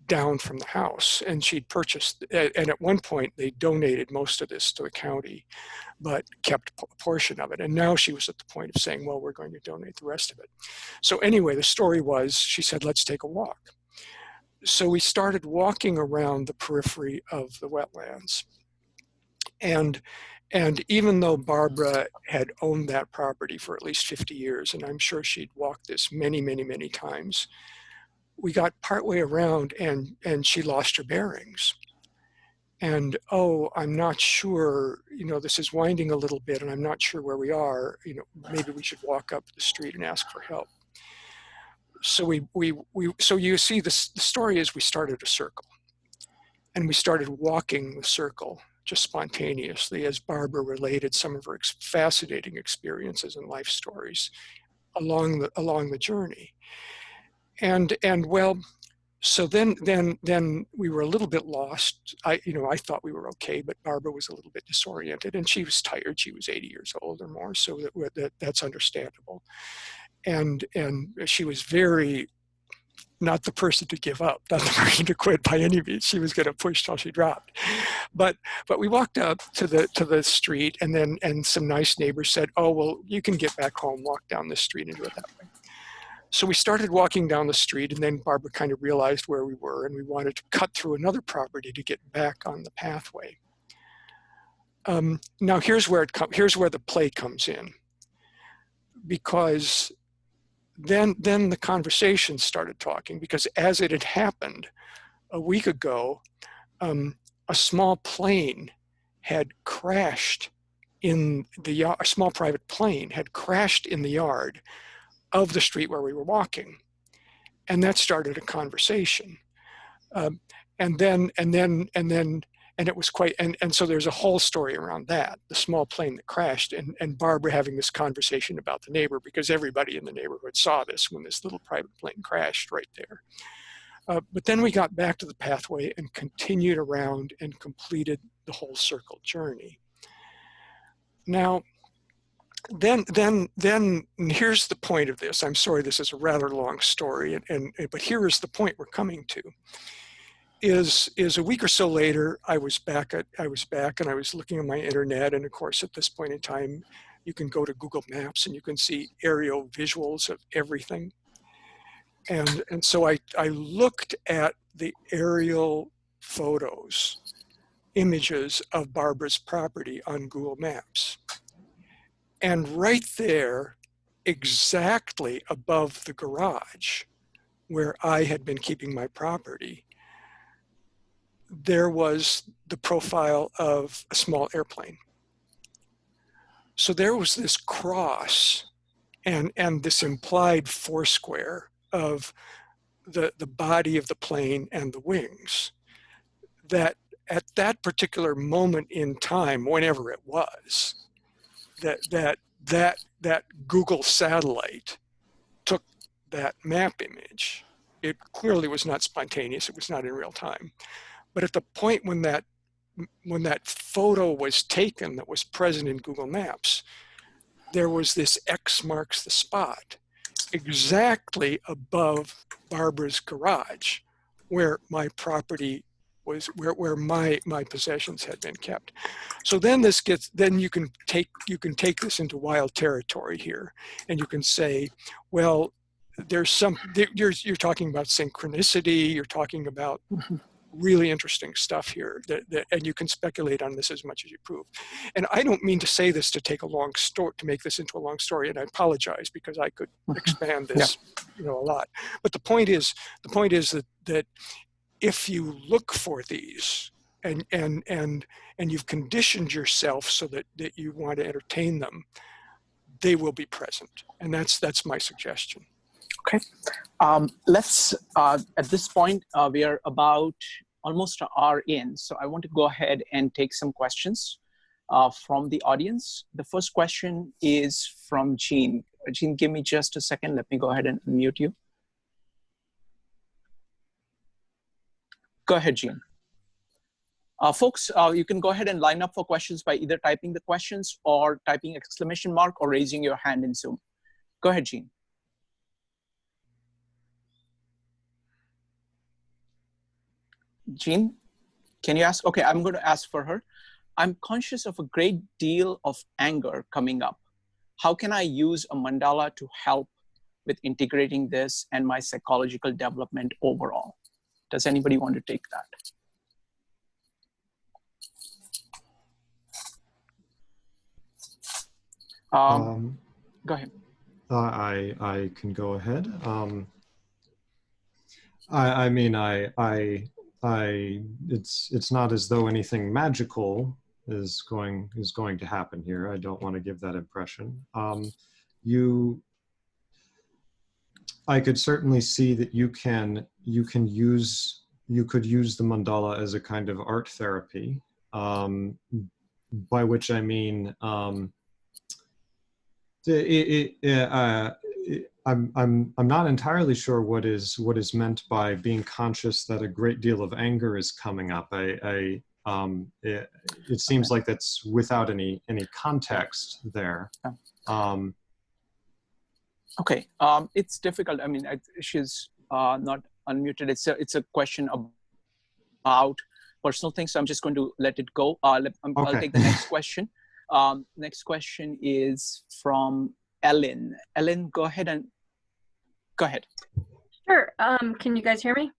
down from the house, and she'd purchased, and at one point they donated most of this to the county, but kept a portion of it. And now she was at the point of saying, "Well, we're going to donate the rest of it." So anyway, the story was, she said, "Let's take a walk." So we started walking around the periphery of the wetlands. And even though Barbara had owned that property for at least 50 years, and I'm sure she'd walked this many, many, many times, we got partway around and she lost her bearings. And, "Oh, I'm not sure, this is winding a little bit and I'm not sure where we are, maybe we should walk up the street and ask for help." So so you see, the story is we started a circle, and we started walking the circle just spontaneously as Barbara related some of her fascinating experiences and life stories along the journey. And well, so then we were a little bit lost. I thought we were okay, but Barbara was a little bit disoriented, and she was tired. She was 80 years old or more, so that's understandable. And she was very not the person to give up, not the person to quit by any means. She was going to push till she dropped. But we walked up to the street, and some nice neighbors said, "Oh, well, you can get back home, walk down this street and do it that way." So we started walking down the street, and then Barbara kind of realized where we were, and we wanted to cut through another property to get back on the pathway. Now here's where the play comes in, because then the conversation started talking, because as it had happened a week ago, a small plane had crashed in the yard. A small private plane had crashed in the yard of the street where we were walking, and that started a conversation. And it was quite, and so there's a whole story around that, the small plane that crashed, and Barbara having this conversation about the neighbor, because everybody in the neighborhood saw this when this little private plane crashed right there. But then we got back to the pathway and continued around and completed the whole circle journey. Now, then here's the point of this. I'm sorry, this is a rather long story, but here is the point we're coming to. Is a week or so later, I was back and I was looking on my internet, and of course at this point in time, you can go to Google Maps and you can see aerial visuals of everything. And so I looked at the aerial photos, images of Barbara's property on Google Maps. And right there, exactly above the garage where I had been keeping my property, there was the profile of a small airplane. So there was this cross and this implied foursquare of the body of the plane and the wings, that at that particular moment in time, whenever it was, that Google satellite took that map image. It clearly was not spontaneous, it was not in real time. But at the point when that photo was taken that was present in Google Maps, there was this X marks the spot exactly above Barbara's garage, where my property was, where my possessions had been kept. So then you can take this into wild territory here, and you can say, well, you're talking about synchronicity, you're talking about really interesting stuff here, and you can speculate on this as much as you prove. And I don't mean to say this to take a long story, to make this into a long story, and I apologize, because I could expand this, a lot. But the point is that if you look for these and you've conditioned yourself so that you want to entertain them, they will be present. And that's my suggestion. Okay. Let's, at this point, we are about almost an hour in. So I want to go ahead and take some questions from the audience. The first question is from Jean. Jean, give me just a second. Let me go ahead and unmute you. Go ahead, Jean. Folks, you can go ahead and line up for questions by either typing the questions or typing exclamation mark or raising your hand in Zoom. Go ahead, Jean. Jean, can you ask? Okay, I'm going to ask for her. I'm conscious of a great deal of anger coming up. How can I use a mandala to help with integrating this and my psychological development overall? Does anybody want to take that? Go ahead. I can go ahead. It's not as though anything magical is going to happen here. I don't want to give that impression. I could certainly see that you could use the mandala as a kind of art therapy, by which I mean I'm not entirely sure what is meant by being conscious that a great deal of anger is coming up. It seems like that's without any context there. Okay, it's difficult. I mean, she's not unmuted. It's a question about personal things, so I'm just going to let it go. I'll take the next question. Next question is from Ellen. Ellen, go ahead and go ahead. Sure. Can you guys hear me?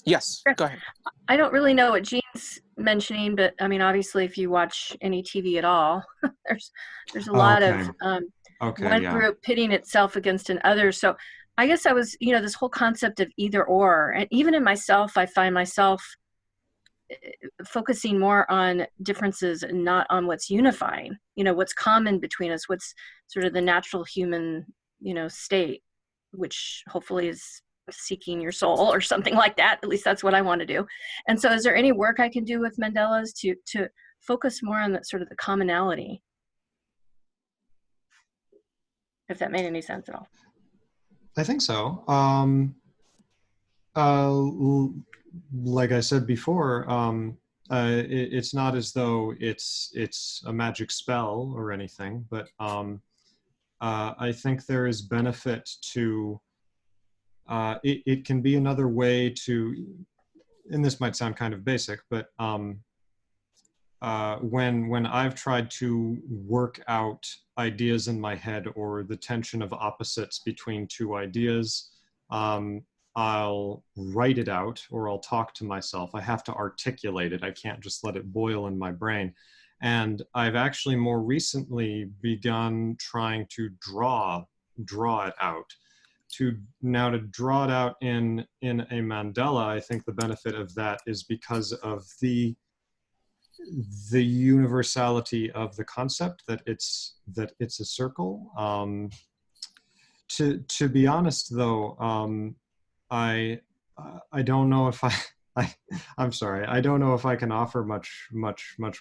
Yes, Sure. go ahead. I don't really know what Jean's mentioning, but I mean, obviously, if you watch any TV at all, there's a lot of one group pitting itself against another. So I guess I was, this whole concept of either or, and even in myself, I find myself focusing more on differences and not on what's unifying, what's common between us, what's sort of the natural human, state, which hopefully is seeking your soul or something like that. At least that's what I want to do. And so is there any work I can do with mandalas to focus more on that sort of the commonality? If that made any sense at all. I think so. Like I said before, it's not as though it's a magic spell or anything, but I think there is benefit to, it can be another way to, and this might sound kind of basic, but when I've tried to work out ideas in my head or the tension of opposites between two ideas, I'll write it out or I'll talk to myself. I have to articulate it. I can't just let it boil in my brain. And I've actually more recently begun trying to draw it out. To draw it out in a mandala, I think the benefit of that is because of the universality of the concept that it's a circle. To be honest though, I don't know if I'm sorry, I don't know if I can offer much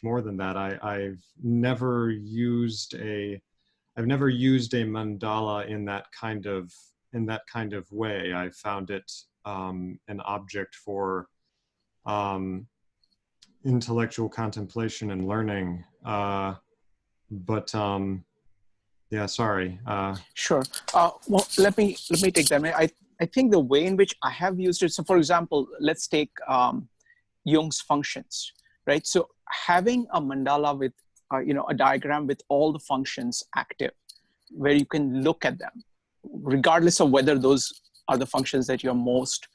more than that. I've never used a mandala in that kind of way. I found it an object for intellectual contemplation and learning, but yeah, sorry. Sure. Well, let me take that. I think the way in which I have used it. So, for example, let's take Jung's functions, right? So, having a mandala with a diagram with all the functions active, where you can look at them, regardless of whether those are the functions that you're most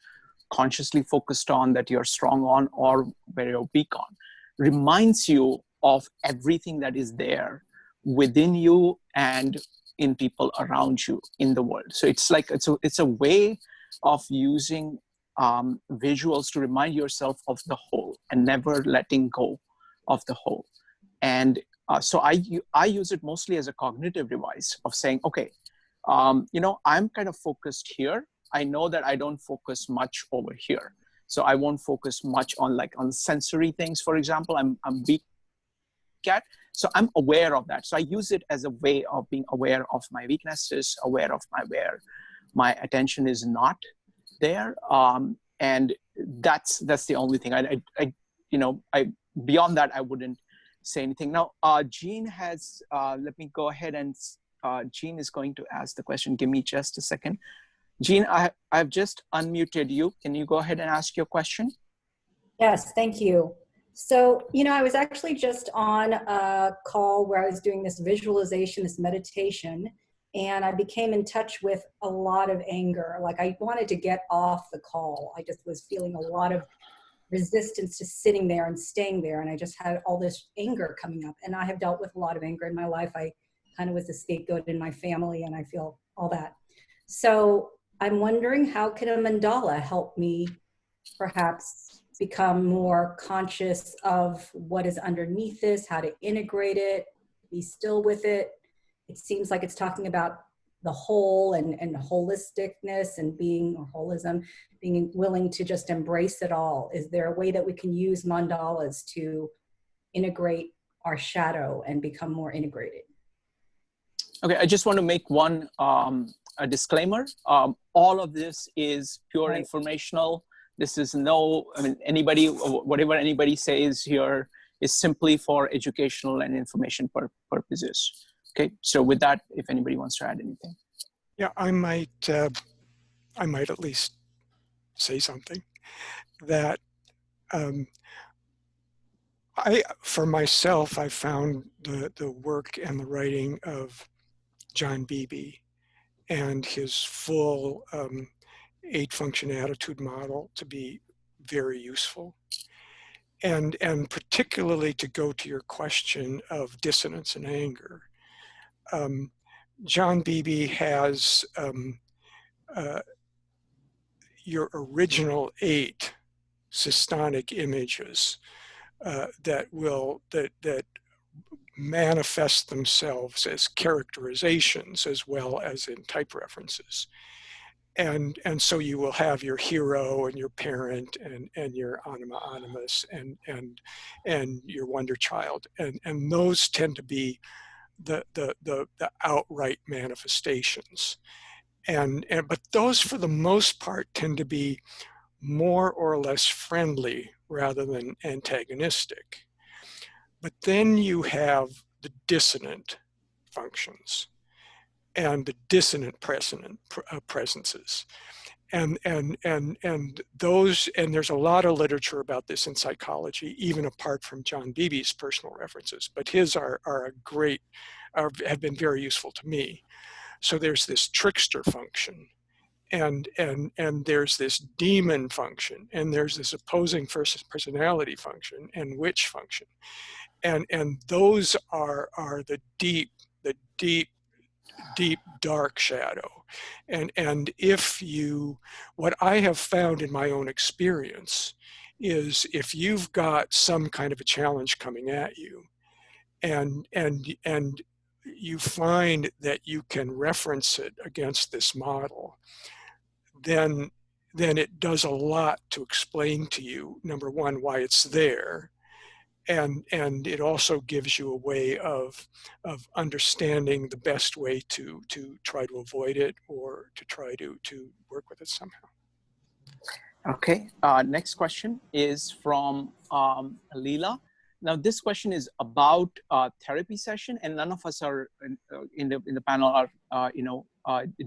consciously focused on, that you're strong on, or where you're weak on, reminds you of everything that is there within you and in people around you in the world. So it's like it's a way of using visuals to remind yourself of the whole and never letting go of the whole. And so I use it mostly as a cognitive device of saying, okay, I'm kind of focused here. I know that I don't focus much over here. So I won't focus much on sensory things, for example. I'm weak at. So I'm aware of that. So I use it as a way of being aware of my weaknesses, aware of where my attention is not there. And that's the only thing. I beyond that, I wouldn't say anything. Now, Jean has, let me go ahead and Jean is going to ask the question. Give me just a second. Jean, I've just unmuted you. Can you go ahead and ask your question? Yes, thank you. So, I was actually just on a call where I was doing this visualization, this meditation, and I became in touch with a lot of anger. Like I wanted to get off the call. I just was feeling a lot of resistance to sitting there and staying there. And I just had all this anger coming up. And I have dealt with a lot of anger in my life. I kind of was the scapegoat in my family, and I feel all that. So I'm wondering, how can a mandala help me perhaps become more conscious of what is underneath this, how to integrate it, be still with it? It seems like it's talking about the whole and holisticness and or holism, being willing to just embrace it all. Is there a way that we can use mandalas to integrate our shadow and become more integrated? Okay, I just want to make a disclaimer. All of this is pure informational. This is whatever anybody says here is simply for educational and information purposes. Okay, so with that, if anybody wants to add anything. Yeah, I might at least say something that for myself, I found the work and the writing of John Beebe and his full 8-function attitude model to be very useful. And particularly to go to your question of dissonance and anger, John Beebe has your original 8 systonic images that manifest themselves as characterizations as well as in type references. And so you will have your hero and your parent and your anima animus and your wonder child. And those tend to be the outright manifestations. But those for the most part tend to be more or less friendly rather than antagonistic. But then you have the dissonant functions and the dissonant presences. And those, and there's a lot of literature about this in psychology, even apart from John Beebe's personal references, but his are a great, have been very useful to me. So there's this trickster function, and there's this demon function, and there's this opposing personality function and witch function. And those are the deep dark shadow. And if you, what I have found in my own experience is if you've got some kind of a challenge coming at you, and you find that you can reference it against this model, then it does a lot to explain to you, number one, why it's there. And it also gives you a way of understanding the best way to try to avoid it or to try to work with it somehow. Okay, next question is from Leela. Now this question is about therapy session, and none of us are in the panel are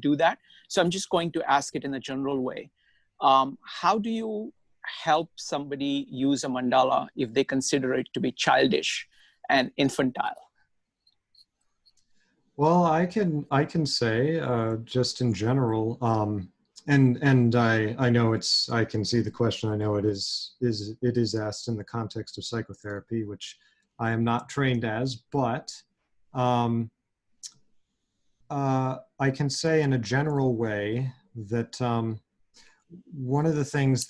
do that. So I'm just going to ask it in a general way. How do you help somebody use a mandala if they consider it to be childish and infantile? Well, I can say just in general, and I know I can see the question. I know it is asked in the context of psychotherapy, which I am not trained as, but I can say in a general way that one of the things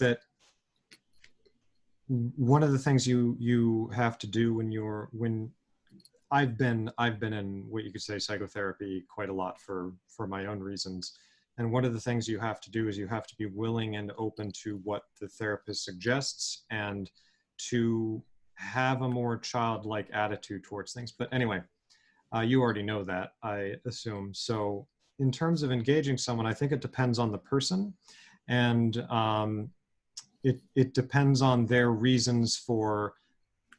you have to do when I've been in what you could say psychotherapy quite a lot for my own reasons. And one of the things you have to do is you have to be willing and open to what the therapist suggests and to have a more childlike attitude towards things. But anyway, you already know that, I assume. So in terms of engaging someone, I think it depends on the person, and it depends on their reasons for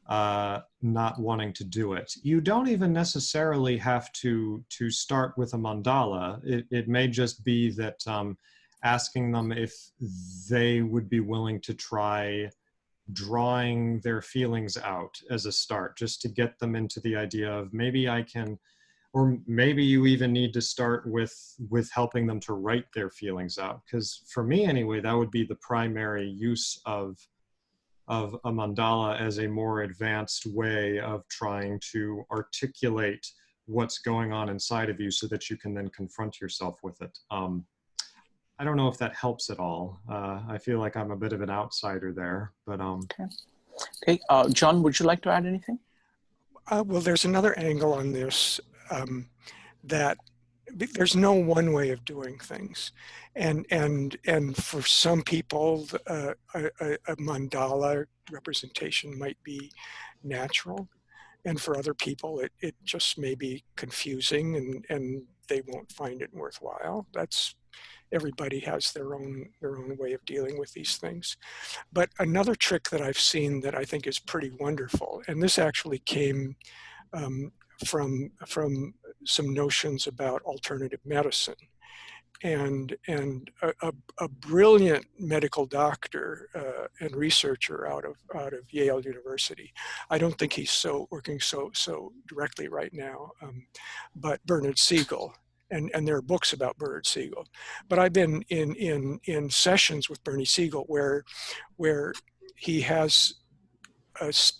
not wanting to do it. You don't even necessarily have to start with a mandala. It may just be that asking them if they would be willing to try drawing their feelings out as a start, just to get them into the idea of maybe I can, or maybe you even need to start with helping them to write their feelings out. Because for me anyway, that would be the primary use of a mandala as a more advanced way of trying to articulate what's going on inside of you so that you can then confront yourself with it. I don't know if that helps at all. I feel like I'm a bit of an outsider there, but Okay, John, would you like to add anything? Well, there's another angle on this, that there's no one way of doing things, and for some people a mandala representation might be natural, and for other people it just may be confusing and they won't find it worthwhile. That's, everybody has their own way of dealing with these things. But another trick that I've seen that I think is pretty wonderful, and this actually came from some notions about alternative medicine, and a brilliant medical doctor and researcher out of Yale University. I don't think he's working so directly right now, but Bernard Siegel, and there are books about Bernard Siegel. But I've been in sessions with Bernie Siegel where he has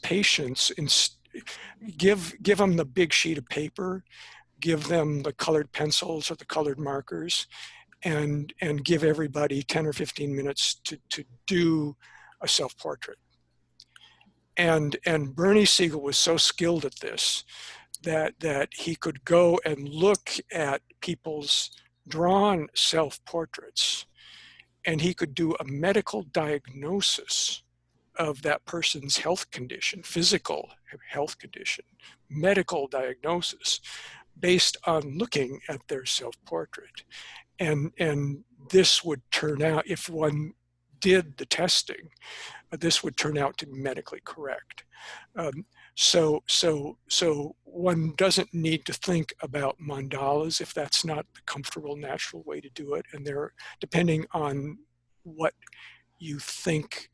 patients give them the big sheet of paper, give them the colored pencils or the colored markers, and give everybody 10 or 15 minutes to do a self-portrait. And Bernie Siegel was so skilled at this that he could go and look at people's drawn self-portraits, and he could do a medical diagnosis of that person's health condition, physical health condition, medical diagnosis, based on looking at their self-portrait. And this would turn out, if one did the testing, this would turn out to be medically correct. So one doesn't need to think about mandalas if that's not the comfortable, natural way to do it. And they're, depending on what you think,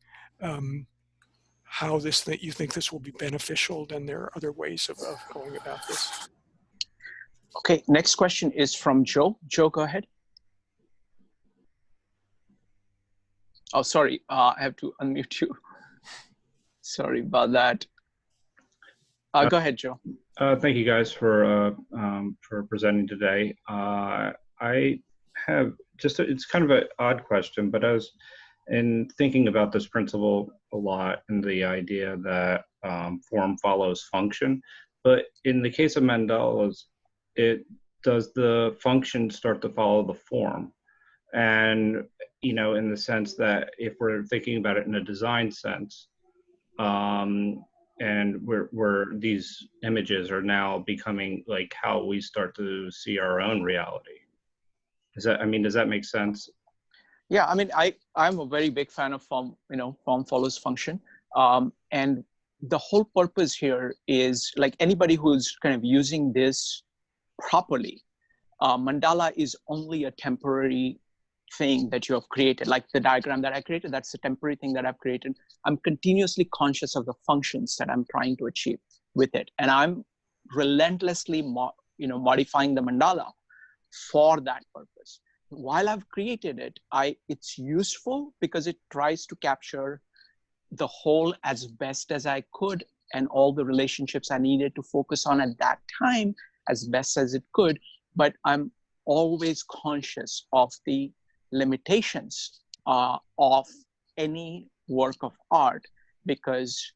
how this, that you think this will be beneficial, then there are other ways of going about this. Okay, next question is from Joe. Joe, go ahead. Oh, sorry, I have to unmute you. Sorry about that. Go ahead, Joe. Thank you guys for presenting today. I have just, it's kind of an odd question, but I was in thinking about this principle a lot, and the idea that form follows function. But in the case of Mandala's, does the function start to follow the form? And, you know, in the sense that if we're thinking about it in a design sense, and where these images are now becoming like how we start to see our own reality. Does that make sense? Yeah, I mean, I'm a very big fan of form, form follows function. And the whole purpose here is, like, anybody who's kind of using this properly, mandala is only a temporary thing that you have created. Like the diagram that I created, that's a temporary thing that I've created. I'm continuously conscious of the functions that I'm trying to achieve with it. And I'm relentlessly modifying the mandala for that purpose. While I've created it, it's useful because it tries to capture the whole as best as I could, and all the relationships I needed to focus on at that time as best as it could. But I'm always conscious of the limitations of any work of art, because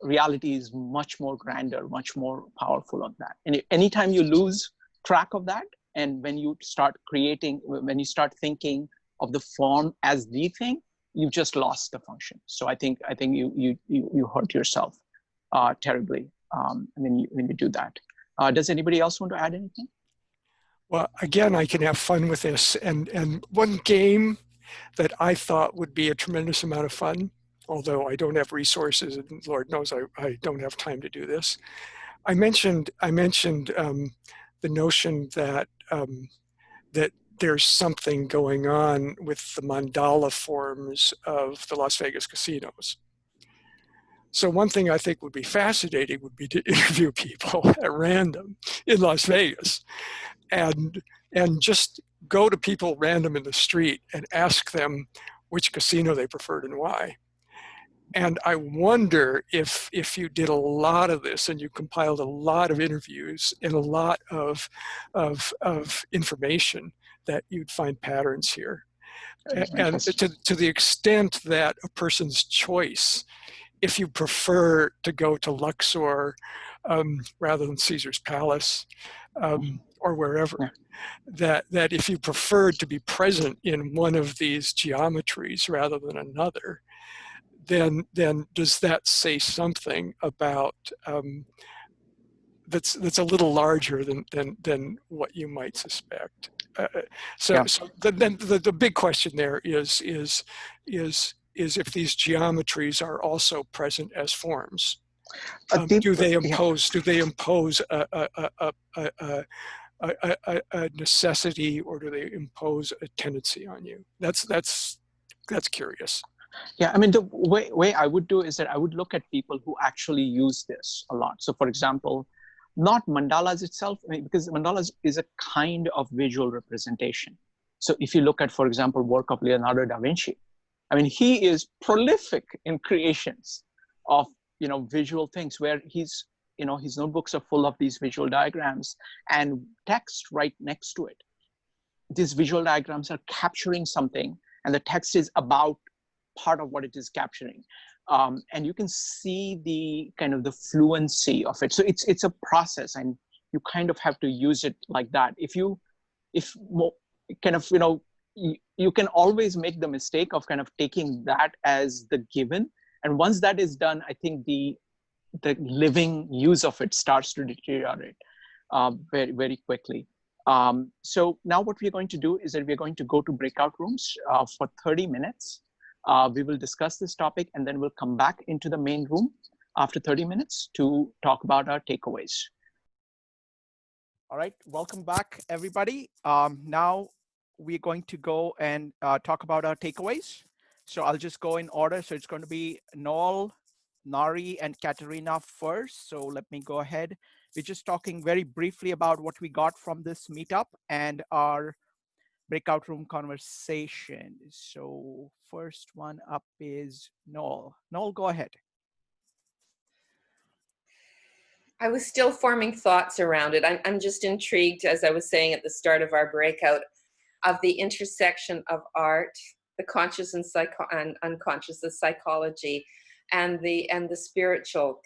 reality is much more grander, much more powerful of that. And anytime you lose track of that, and when you start creating, when you start thinking of the form as the thing, you've just lost the function. So I think you hurt yourself terribly when you do that. Does anybody else want to add anything? Well, again, I can have fun with this. And one game that I thought would be a tremendous amount of fun, although I don't have resources, and Lord knows I don't have time to do this. I mentioned the notion that that there's something going on with the mandala forms of the Las Vegas casinos. So one thing I think would be fascinating would be to interview people at random in Las Vegas, and just go to people random in the street and ask them which casino they preferred and why. And I wonder if you did a lot of this and you compiled a lot of interviews and a lot of information, that you'd find patterns here. And to the extent that a person's choice, if you prefer to go to Luxor rather than Caesar's Palace or wherever, that if you preferred to be present in one of these geometries rather than another, then does that say something about that's a little larger than what you might suspect? So then the big question there is if these geometries are also present as forms. Do they impose a necessity, or do they impose a tendency on you? That's curious. Yeah, I mean, the way I would do is that I would look at people who actually use this a lot. So for example, not mandalas itself, I mean, because mandalas is a kind of visual representation. So if you look at, for example, work of Leonardo Da Vinci, I mean, he is prolific in creations of, visual things where his notebooks are full of these visual diagrams and text right next to it. These visual diagrams are capturing something, and the text is about part of what it is capturing. And you can see the kind of the fluency of it. So it's a process, and you kind of have to use it like that. If kind of, you can always make the mistake of kind of taking that as the given. And once that is done, I think the living use of it starts to deteriorate very, very quickly. So now what we're going to do is that we're going to go to breakout rooms for 30 minutes. We will discuss this topic, and then we'll come back into the main room after 30 minutes to talk about our takeaways. All right, welcome back, everybody. Now we're going to go and talk about our takeaways. So I'll just go in order. So it's going to be Noel, Nari, and Katerina first. So let me go ahead. We're just talking very briefly about what we got from this meetup and our breakout room conversation. So first one up is Noel. Noel, go ahead. I was still forming thoughts around it. I'm just intrigued, as I was saying at the start of our breakout, of the intersection of art, the conscious and unconscious, the psychology, and the spiritual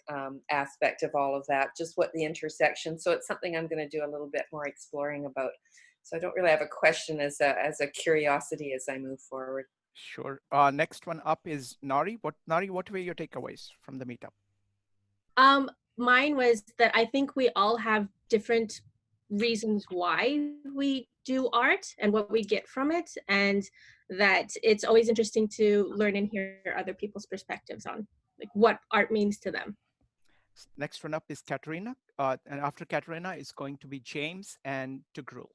aspect of all of that, just what the intersection. So it's something I'm going to do a little bit more exploring about. So I don't really have a question, as a curiosity as I move forward. Sure. Next one up is Nari. What were your takeaways from the meetup? Mine was that I think we all have different reasons why we do art and what we get from it, and that it's always interesting to learn and hear other people's perspectives on like what art means to them. Next one up is Katerina, and after Katerina is going to be James and Tugrul.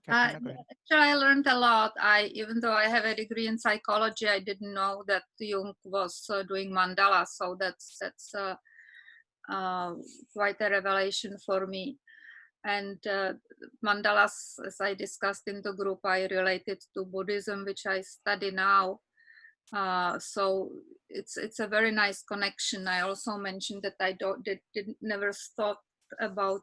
Actually, I learned a lot. Even though I have a degree in psychology, I didn't know that Jung was doing mandalas. So that's quite a revelation for me. And mandalas, as I discussed in the group, I related to Buddhism, which I study now. So it's a very nice connection. I also mentioned that I never thought about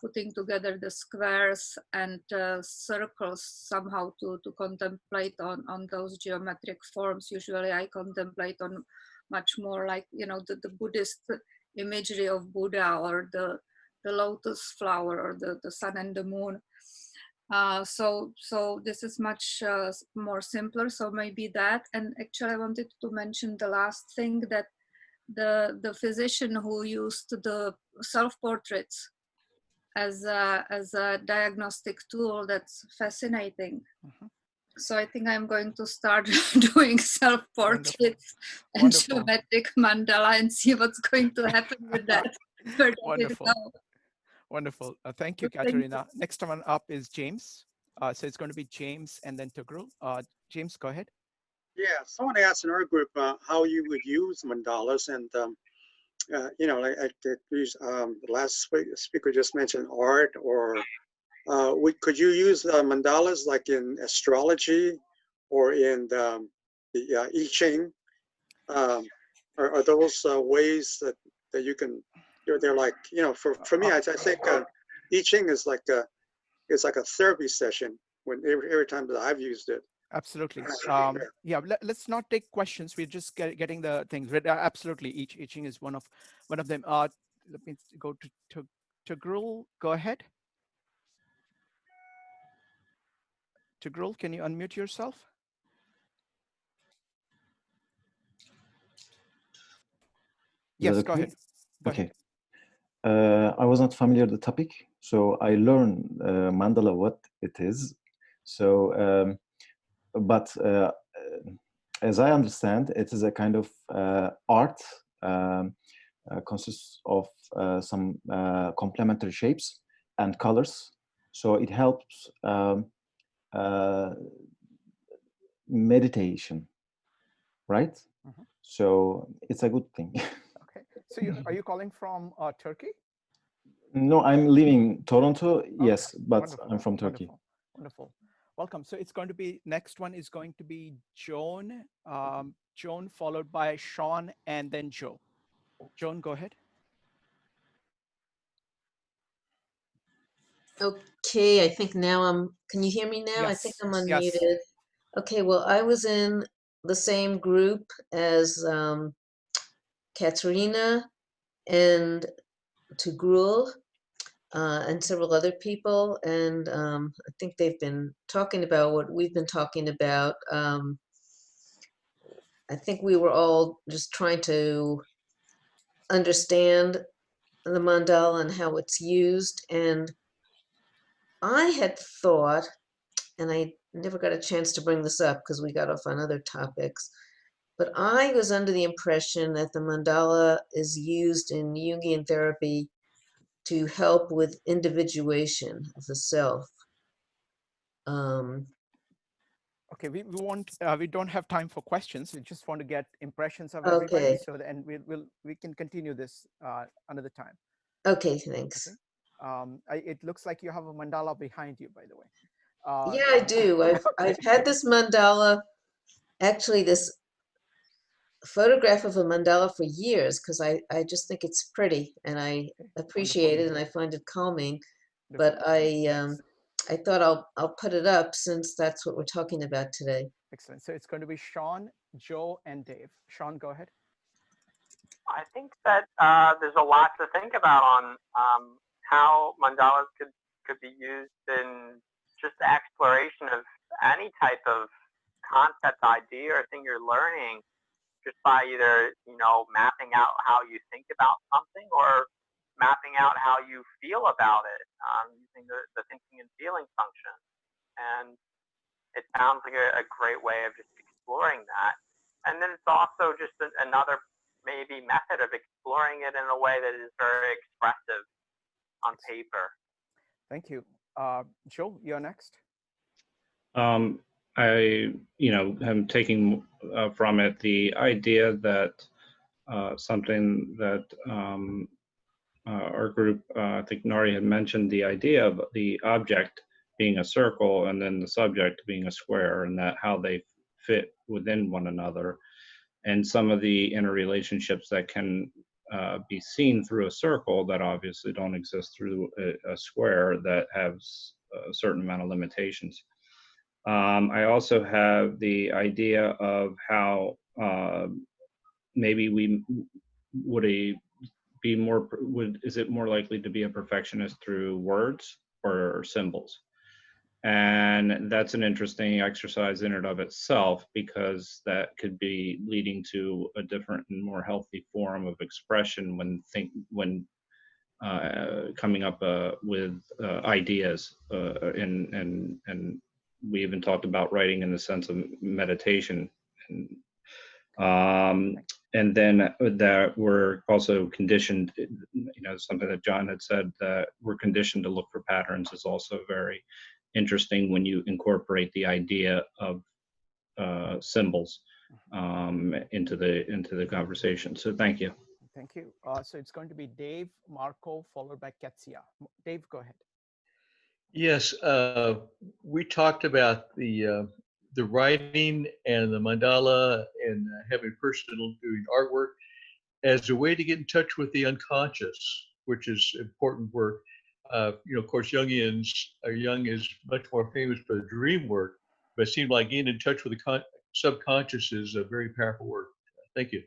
putting together the squares and circles somehow to contemplate on those geometric forms. Usually I contemplate on much more like, the Buddhist imagery of Buddha, or the lotus flower, or the sun and the moon. So this is much more simpler. So maybe that. And actually I wanted to mention the last thing, that the physician who used the self-portraits as a diagnostic tool, that's fascinating. Mm-hmm. So I think I'm going to start doing self-portraits and geometric mandala and see what's going to happen with that. Wonderful. Wonderful. Thank you, Katerina. Next one up is James. So it's going to be James and then Tugrul. James, go ahead. Yeah, someone asked in our group how you would use mandalas, and like the last speaker just mentioned art, or could you use mandalas like in astrology or in the I Ching? Are those ways that you can? They're like, for me, I think I Ching is like a therapy session when every time that I've used it. Absolutely. Yeah, let's not take questions. We're just getting the things. But absolutely, I Ching is one of them. Let me go to Tugrul. Go ahead. Tugrul, can you unmute yourself? Yes, go ahead. Okay. I was not familiar with the topic, so I learned mandala, what it is. So, but as I understand, it is a kind of art, consists of some complementary shapes and colors. So it helps meditation, right? Mm-hmm. So it's a good thing. Okay. So are you calling from Turkey? No, I'm living Toronto, yes, Okay, but wonderful, I'm from Turkey. Wonderful, wonderful. Welcome. So it's going to be, next one is going to be Joan, Joan followed by Sean and then Joe. Joan, go ahead. Okay, I think now can you hear me now? I think Yes, I'm yes. unmuted. Okay, well, I was in the same group as Katerina and Tugrul and several other people, and I think they've been talking about what we've been talking about. I think we were all just trying to understand the mandala and how it's used, and I had thought, and I never got a chance to bring this up because we got off on other topics, but I was under the impression that the mandala is used in Jungian therapy to help with individuation of the self. Okay, we don't have time for questions. We just want to get impressions of everybody. Okay. So and we can continue this another time. Okay, thanks. Okay. It looks like you have a mandala behind you, by the way. Yeah, I do. I've had this mandala, actually this photograph of a mandala for years because I just think it's pretty and I appreciate it and I find it calming. But I thought I'll put it up since that's what we're talking about today. Excellent. So it's going to be Sean, Joe, and Dave. Sean, go ahead. I think that there's a lot to think about on how mandalas could be used in just the exploration of any type of concept, idea, or thing you're learning, just by either mapping out how you think about something or mapping out how you feel about it, using the thinking and feeling function. And it sounds like a great way of just exploring that. And then it's also just another maybe method of exploring it in a way that is very expressive on paper. Thank you. Joe, you're next. I, am taking from it the idea that something that our group, I think Nari had mentioned the idea of the object being a circle and then the subject being a square, and that how they fit within one another, and some of the interrelationships that can be seen through a circle that obviously don't exist through a square that has a certain amount of limitations. I also have the idea of how maybe we is it more likely to be a perfectionist through words or symbols? And that's an interesting exercise in and of itself, because that could be leading to a different and more healthy form of expression when coming up with ideas, and we even talked about writing in the sense of meditation, and then that we're also conditioned, something that John had said, that we're conditioned to look for patterns is also very interesting when you incorporate the idea of symbols into the conversation. So thank you. Thank you. So it's going to be Dave, Marco, followed by Ketsia. Dave, go ahead. Yes, we talked about the writing and the mandala and having personal doing artwork as a way to get in touch with the unconscious, which is important work. Of course, Jung is much more famous for the dream work, but it seemed like getting in touch with the subconscious is a very powerful work. Thank you.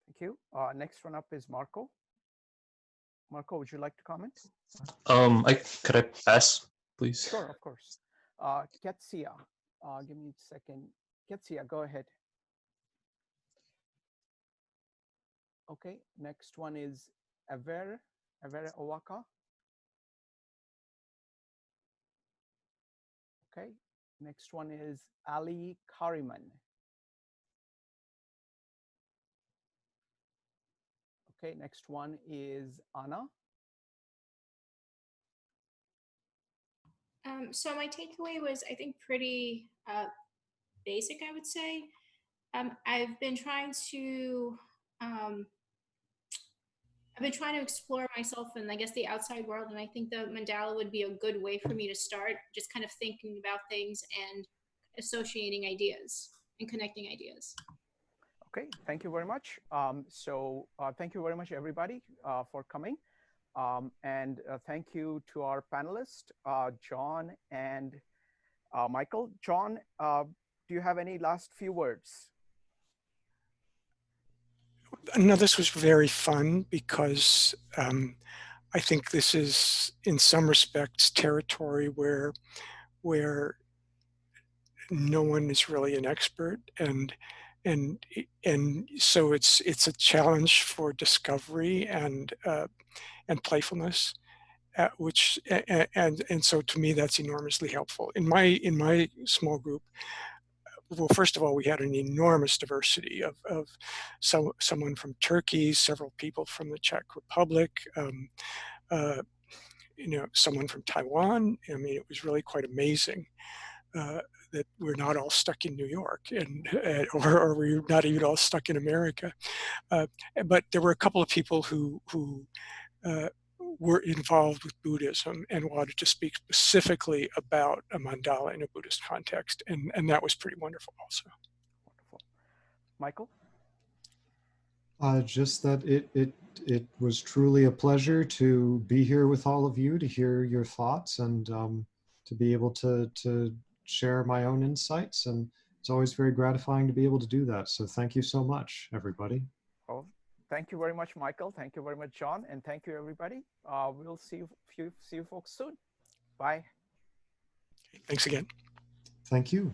Thank you. Next one up is Marco. Marco, would you like to comment? Could I pass, please? Sure, of course. Ketsia, give me a second. Ketsia, go ahead. Okay, next one is Avere Owaka. Okay, next one is Ali Kariman. Okay, next one is Anna. So my takeaway was, I think, pretty basic, I would say. I've been trying to I've been trying to explore myself and I guess the outside world, and I think the mandala would be a good way for me to start, just kind of thinking about things and associating ideas and connecting ideas. Okay, thank you very much. Thank you very much, everybody, for coming. And thank you to our panelists, John and Michael. John, do you have any last few words? No, this was very fun because I think this is, in some respects, territory where no one is really an expert, and so it's a challenge for discovery and playfulness, which and so to me that's enormously helpful. In my small group, well, first of all, we had an enormous diversity of someone from Turkey, several people from the Czech Republic, someone from Taiwan. I mean, it was really quite amazing that we're not all stuck in New York, or we're not even all stuck in America. But there were a couple of people who were involved with Buddhism and wanted to speak specifically about a mandala in a Buddhist context, and that was pretty wonderful also. Wonderful. Michael? Just that it was truly a pleasure to be here with all of you, to hear your thoughts, and to be able to share my own insights. And it's always very gratifying to be able to do that. So thank you so much, everybody. Oh, thank you very much, Michael. Thank you very much, John. And thank you, everybody. We'll see you folks soon. Bye. Thanks again. Thank you.